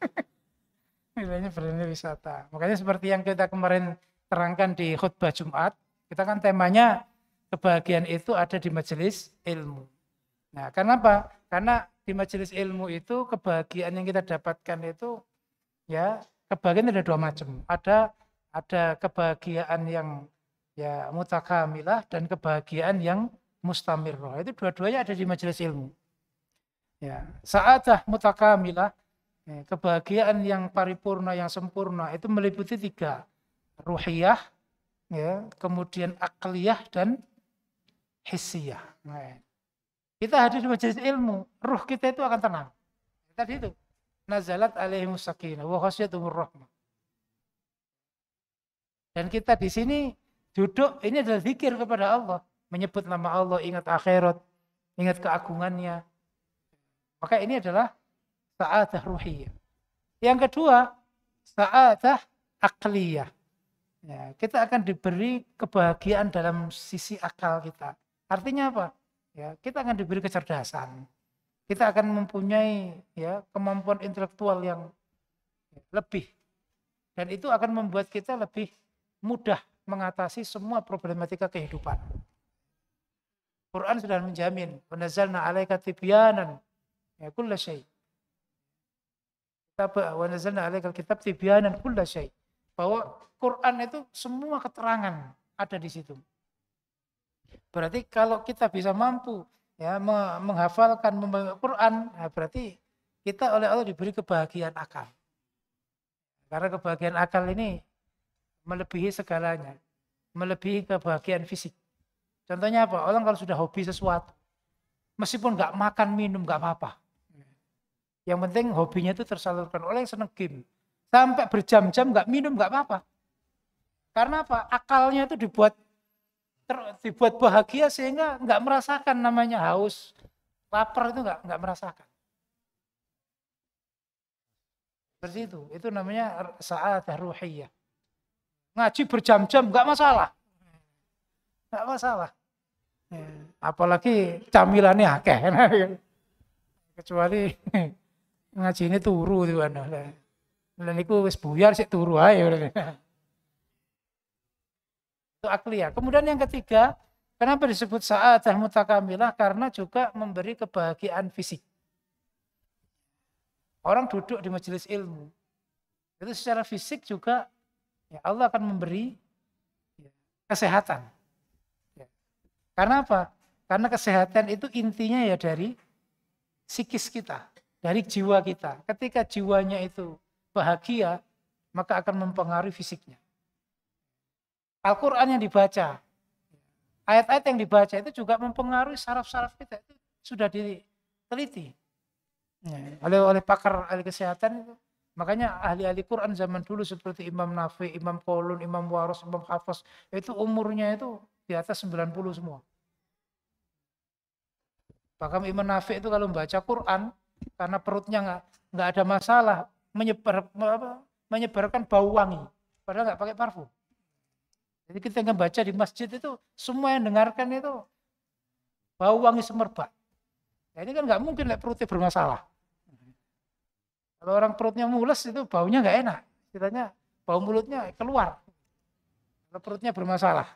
Nilainya bernilai wisata. Makanya seperti yang kita kemarin terangkan di khutbah Jumat, kita kan temanya kebahagiaan itu ada di majelis ilmu. Nah, kenapa? Karena di majelis ilmu itu kebahagiaan yang kita dapatkan itu ya kebahagiaan ada dua macam. Ada kebahagiaan yang ya mutakamilah dan kebahagiaan yang mustamirroh. Itu dua-duanya ada di majelis ilmu. Ya, sa'adah mutakamilah, kebahagiaan yang paripurna, yang sempurna itu meliputi 3. Ruhiyah, ya, kemudian akliyah dan hissiyah. Nah, kita hadir di majelis ilmu, ruh kita itu akan tenang. Tadi itu, nazalat alaihimus sakinah wa ghasyiyatuhumur rahmah. Dan kita di sini duduk, ini adalah zikir kepada Allah. Menyebut nama Allah, ingat akhirat, ingat keagungannya. Maka ini adalah sa'adah ruhiyah. Yang kedua, sa'adah akliyah. Ya, kita akan diberi kebahagiaan dalam sisi akal kita. Artinya apa? Ya, kita akan diberi kecerdasan. Kita akan mempunyai ya, kemampuan intelektual yang lebih. Dan itu akan membuat kita lebih mudah mengatasi semua problematika kehidupan. Quran sudah menjamin, "Wa-nazzalna 'alaika tibyanan ya kulla syai." Wa nazzalna 'alaikal kitab tibyanan kulla syai. Bahwa Quran itu semua keterangan ada di situ. Berarti kalau kita bisa mampu ya menghafalkan Quran, nah berarti kita oleh Allah diberi kebahagiaan akal. Karena kebahagiaan akal ini melebihi segalanya, melebihi kebahagiaan fisik. Contohnya apa? Orang kalau sudah hobi sesuatu, meskipun nggak makan minum nggak apa-apa. Yang penting hobinya itu tersalurkan. Oleh yang seneng game, sampai berjam-jam nggak minum nggak apa-apa. Karena apa? Akalnya itu dibuat bahagia sehingga nggak merasakan namanya haus, lapar itu nggak merasakan. Seperti itu namanya sa'adah ruhiyah. Ngaji berjam-jam nggak masalah, nggak masalah. Apalagi camilannya akeh, kecuali ngaji ini turu tuh kan. Dan itu wis buyar sih turu aja. Itu akliyah. Kemudian yang ketiga, kenapa disebut sa'adah mutakamilah? Karena juga memberi kebahagiaan fisik. Orang duduk di majelis ilmu, itu secara fisik juga ya Allah akan memberi kesehatan. Karena apa? Karena kesehatan itu intinya ya dari psikis kita, dari jiwa kita. Ketika jiwanya itu bahagia, maka akan mempengaruhi fisiknya. Al-Quran yang dibaca, ayat-ayat yang dibaca itu juga mempengaruhi saraf-saraf kita. Itu sudah diteliti oleh pakar ahli kesehatan itu. Makanya ahli-ahli Quran zaman dulu seperti Imam Nafi, Imam Qulun, Imam Waras, Imam Hafiz, itu umurnya itu di atas 90 semua. Bahkan Imam Nafi itu kalau membaca Quran, karena perutnya nggak ada masalah, menyebarkan bau wangi, padahal nggak pakai parfum. Jadi kita membaca di masjid itu, semua yang dengarkan itu bau wangi semerbak. Nah, ini kan nggak mungkin perutnya bermasalah. Kalau orang perutnya mules itu baunya nggak enak, istilahnya bau mulutnya keluar. Kalau perutnya bermasalah,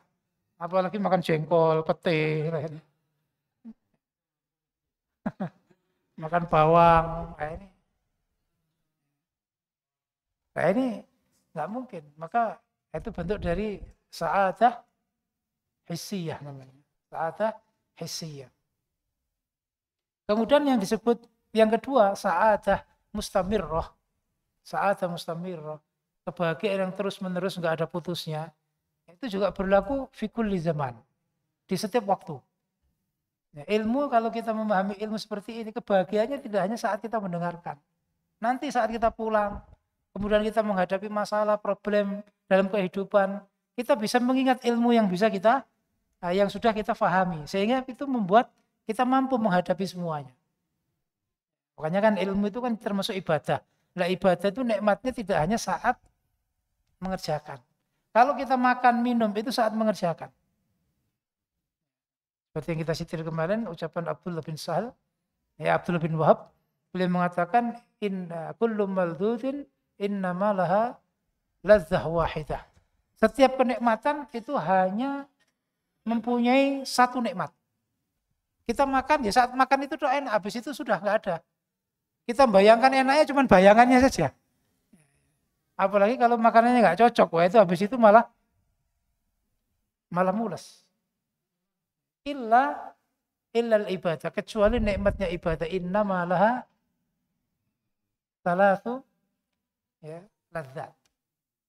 apalagi makan jengkol, pete, makan bawang, kayak ini nggak mungkin. Maka itu bentuk dari sa'adah hissiyah namanya, sa'adah hissiyah. Kemudian yang disebut yang kedua sa'adah mustamirroh. Sa'adah mustamirrah, kebahagiaan yang terus-menerus nggak ada putusnya, itu juga berlaku fi kulli zaman, di setiap waktu. Ya, ilmu, kalau kita memahami ilmu seperti ini, kebahagiaannya tidak hanya saat kita mendengarkan. Nanti saat kita pulang, kemudian kita menghadapi masalah, problem dalam kehidupan, kita bisa mengingat ilmu yang bisa kita, yang sudah kita fahami. Sehingga itu membuat kita mampu menghadapi semuanya. Makanya kan ilmu itu kan termasuk ibadah. Nah, ibadah itu nikmatnya tidak hanya saat mengerjakan. Kalau kita makan, minum, itu saat mengerjakan. Seperti yang kita sitir kemarin, ucapan Abdullah bin Sahal, Abdullah bin Wahab, beliau mengatakan, inna kullu maldudin innama laha ladzah wahidah. Setiap kenikmatan itu hanya mempunyai satu nikmat. Kita makan, ya saat makan itu udah enak, habis itu sudah nggak ada. Kita bayangkan enaknya cuma bayangannya saja. Apalagi kalau makanannya nggak cocok, wah itu habis itu malah mules. Illal ibadah, kecuali nikmatnya ibadah, innama laha salatu ladzat.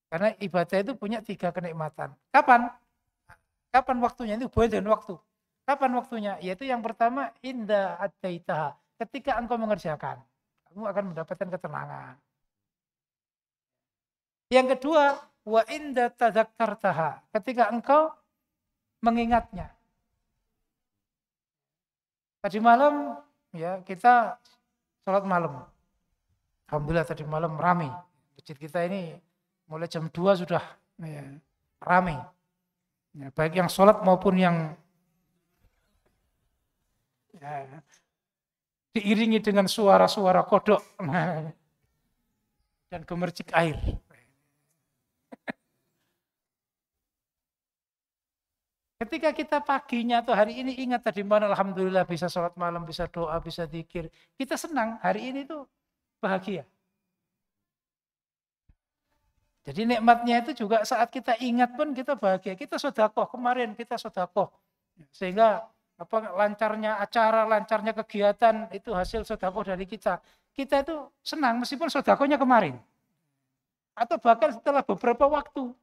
Karena ibadah itu punya 3 kenikmatan. Kapan waktunya? Itu boleh dengan waktu. Kapan waktunya? Yaitu yang pertama, inda ataitaha, ketika engkau mengerjakan, kamu akan mendapatkan ketenangan. Yang kedua, wa inda tadzakkartaha, ketika engkau mengingatnya. Tadi malam ya kita sholat malam. Alhamdulillah tadi malam ramai. Masjid kita ini mulai jam 2 sudah ramai. Ya, baik yang sholat maupun yang diiringi dengan suara-suara kodok dan gemercik air. Ketika kita paginya atau hari ini ingat tadi malam, alhamdulillah bisa sholat malam, bisa doa, bisa zikir. Kita senang, hari ini tuh bahagia. Jadi nikmatnya itu juga saat kita ingat pun kita bahagia. Kita sedekah, kemarin kita sedekah. Sehingga lancarnya acara, lancarnya kegiatan itu hasil sedekah dari kita. Kita itu senang meskipun sedekahnya kemarin. Atau bahkan setelah beberapa waktu.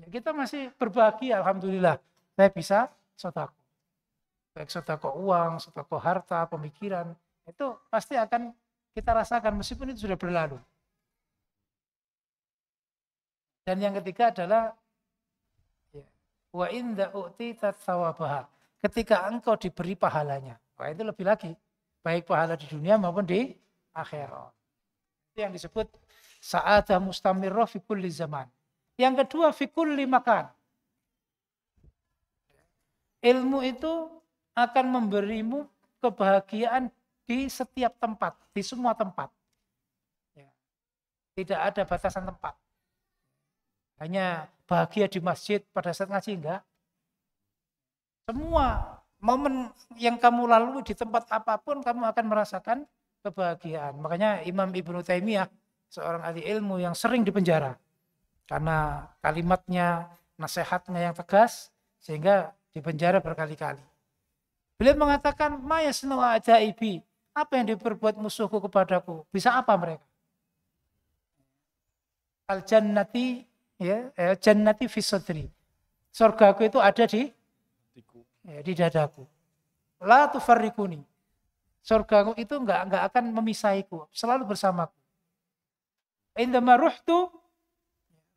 Kita masih berbahagia, alhamdulillah. Saya bisa sedekah. Baik sedekah uang, sedekah harta, pemikiran. Itu pasti akan kita rasakan meskipun itu sudah berlalu. Dan yang ketiga adalah wa inda u'tita tsawabaha, ketika engkau diberi pahalanya. Wah, itu lebih lagi, baik pahala di dunia maupun di akhirat. Itu yang disebut sa'adah mustamirrah fi kulli zaman. Yang kedua, fi kulli makan. Ilmu itu akan memberimu kebahagiaan di setiap tempat, di semua tempat. Tidak ada batasan tempat. Hanya bahagia di masjid pada saat ngaji, enggak. Semua momen yang kamu lalui di tempat apapun kamu akan merasakan kebahagiaan. Makanya Imam Ibnu Taimiyah, seorang ahli ilmu yang sering dipenjara karena kalimatnya, nasihatnya yang tegas, sehingga dipenjara berkali-kali. Beliau mengatakan, ma yasna'u ajaibi, apa yang diperbuat musuhku kepadaku? Bisa apa mereka? Al jannati jannati fi sadri. Surgaku itu ada di dadaku. La tufarriquni. Surgaku itu enggak akan memisahiku, selalu bersamaku. Indama ruhtu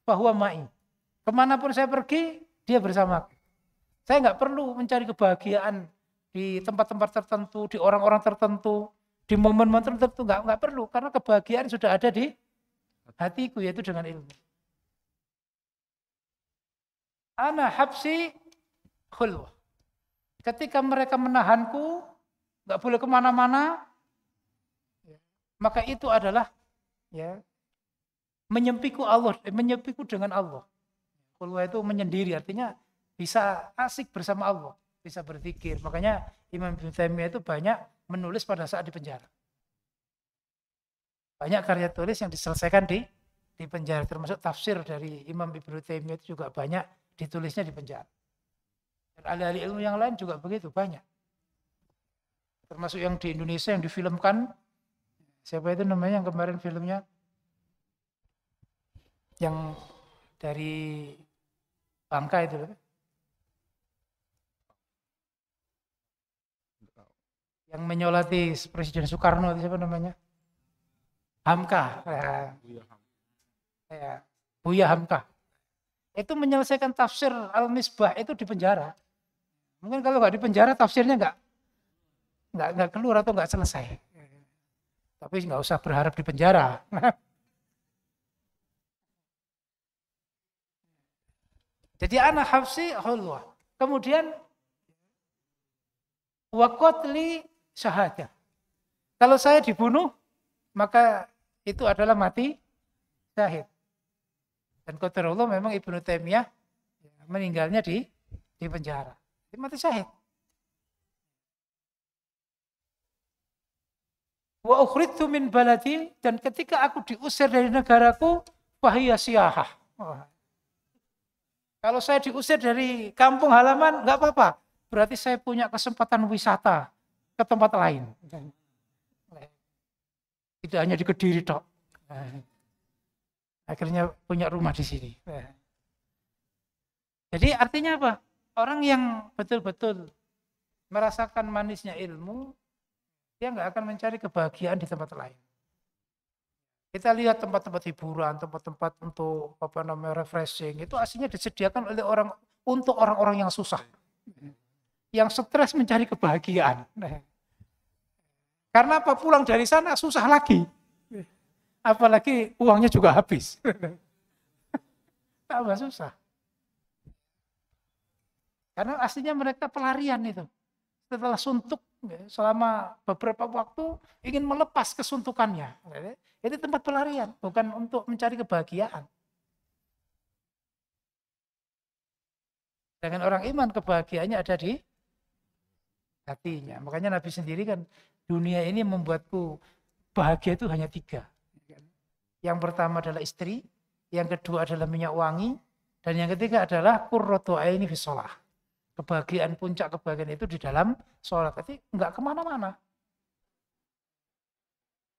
fahuwa ma'i. Kemanapun saya pergi, dia bersamaku. Saya enggak perlu mencari kebahagiaan di tempat-tempat tertentu, di orang-orang tertentu, di momen-momen tertentu, enggak perlu, karena kebahagiaan sudah ada di hatiku, yaitu dengan ilmu. Ana habsi khulwah. Ketika mereka menahanku, enggak boleh kemana-mana, maka itu adalah menyempiku dengan Allah. Khulwah itu menyendiri, artinya bisa asik bersama Allah, bisa berzikir. Makanya Imam Ibnu Taimiyah itu banyak menulis pada saat di penjara. Banyak karya tulis yang diselesaikan di penjara, termasuk tafsir dari Imam Ibnu Taimiyah itu juga banyak ditulisnya di penjara. Dan ahli-ahli ilmu yang lain juga begitu, banyak. Termasuk yang di Indonesia yang difilmkan, siapa itu namanya yang kemarin filmnya? yang dari Bangka itu loh. Yang menyolati Presiden Soekarno itu siapa namanya? Hamka. Ya, Buya Hamka. Itu menyelesaikan tafsir Al-Misbah itu di penjara. Mungkin kalau nggak di penjara tafsirnya nggak keluar atau nggak selesai. Tapi nggak usah berharap di penjara. Jadi anak hafsi hulwah. Kemudian waqatli syahadah. Kalau saya dibunuh, maka itu adalah mati syahid. Dan qadarullah memang Ibnu Taimiyah meninggalnya di penjara. Dia mati syahid. Wa ukhrijtu min baladi, dan ketika aku diusir dari negaraku, fahiya siyahah. Kalau saya diusir dari kampung halaman, enggak apa-apa. Berarti saya punya kesempatan wisata ke tempat lain. Tidak hanya di Kediri tok. Akhirnya punya rumah di sini. Jadi artinya apa? Orang yang betul-betul merasakan manisnya ilmu, dia nggak akan mencari kebahagiaan di tempat lain. Kita lihat tempat-tempat hiburan, tempat-tempat untuk refreshing, itu aslinya disediakan oleh untuk orang-orang yang susah, yang stres mencari kebahagiaan. Karena apa? Pulang dari sana susah lagi, apalagi uangnya juga habis, tambah susah. Karena aslinya mereka pelarian itu. Setelah suntuk, selama beberapa waktu ingin melepas kesuntukannya. Itu tempat pelarian, bukan untuk mencari kebahagiaan. Dengan orang iman, kebahagiaannya ada di hatinya. Makanya Nabi sendiri kan, dunia ini membuatku bahagia itu hanya 3. Yang pertama adalah istri, yang kedua adalah minyak wangi, dan yang ketiga adalah qurratu aini fi shalah. Kebahagiaan, puncak kebahagiaan itu di dalam sholat. Jadi enggak kemana-mana.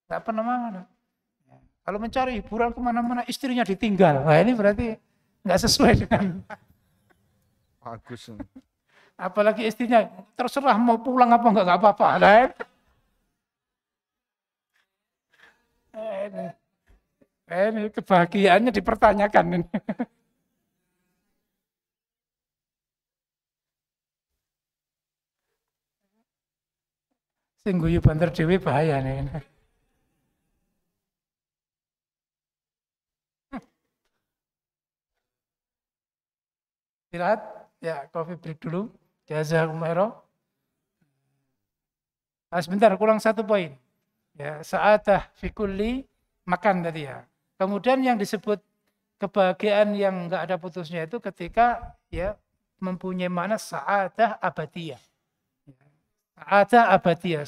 Enggak kemana-mana. Kalau mencari hiburan kemana-mana, istrinya ditinggal. Nah ini berarti enggak sesuai dengan. Bagus. Apalagi istrinya terserah mau pulang apa enggak apa-apa. Nah, ini kebahagiaannya dipertanyakan ini. Sing guyu banter dhewe bahaya nih. Istirahat, ya coffee break dulu. Jazakumullah. Sebentar, kurang 1 poin. Ya, sa'adah fi kulli makan tadi ya. Kemudian yang disebut kebahagiaan yang enggak ada putusnya itu ketika ya mempunyai makna sa'adah abadiyah. Ada abadiyah,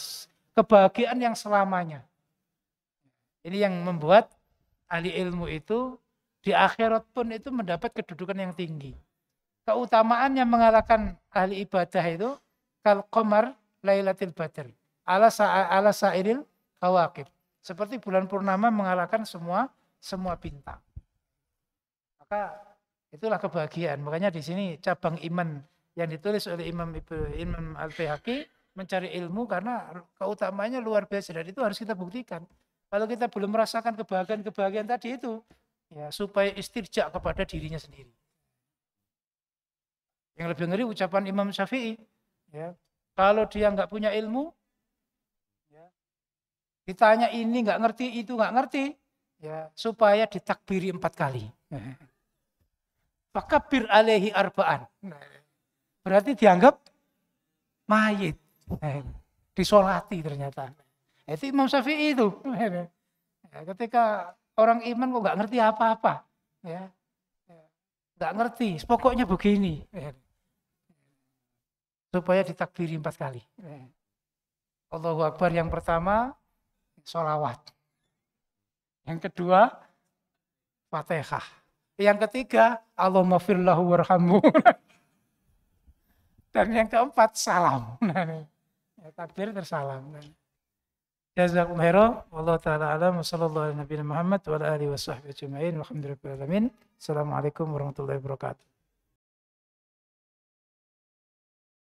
kebahagiaan yang selamanya. Ini yang membuat ahli ilmu itu di akhirat pun itu mendapat kedudukan yang tinggi. Keutamaan yang mengalahkan ahli ibadah itu kal qamar lailatul badr ala sa'iril kawakib. Seperti bulan purnama mengalahkan semua bintang. Maka itulah kebahagiaan. Makanya di sini cabang iman yang ditulis oleh Imam Al-Baihaqi, mencari ilmu karena keutamanya luar biasa dan itu harus kita buktikan. Kalau kita belum merasakan kebahagiaan tadi itu, ya supaya istirja kepada dirinya sendiri. Yang lebih ngeri ucapan Imam Syafi'i, ya kalau dia nggak punya ilmu, ya, ditanya ini nggak ngerti, itu nggak ngerti, ya supaya ditakbiri 4 kali. Fakabir alaihi arba'an. Berarti dianggap mayit. Disolati ternyata. Itu Imam Syafi'i itu. Ketika orang iman kok nggak ngerti apa-apa, ya, nggak ngerti. Pokoknya begini, supaya ditakbiri 4 kali. Allahu Akbar yang pertama, sholawat. Yang kedua, Fatihah. Yang ketiga, Allahumma firlahu warhamhu. Dan yang keempat, salam. Takbir tersalam. Jazakum khairan. Wallahu taala alam. Wassallallahu ala nabiyina Muhammad wa ala alihi washabbihi ajma'in. Walhamdulillahirabbil alamin. Assalamualaikum warahmatullahi wabarakatuh.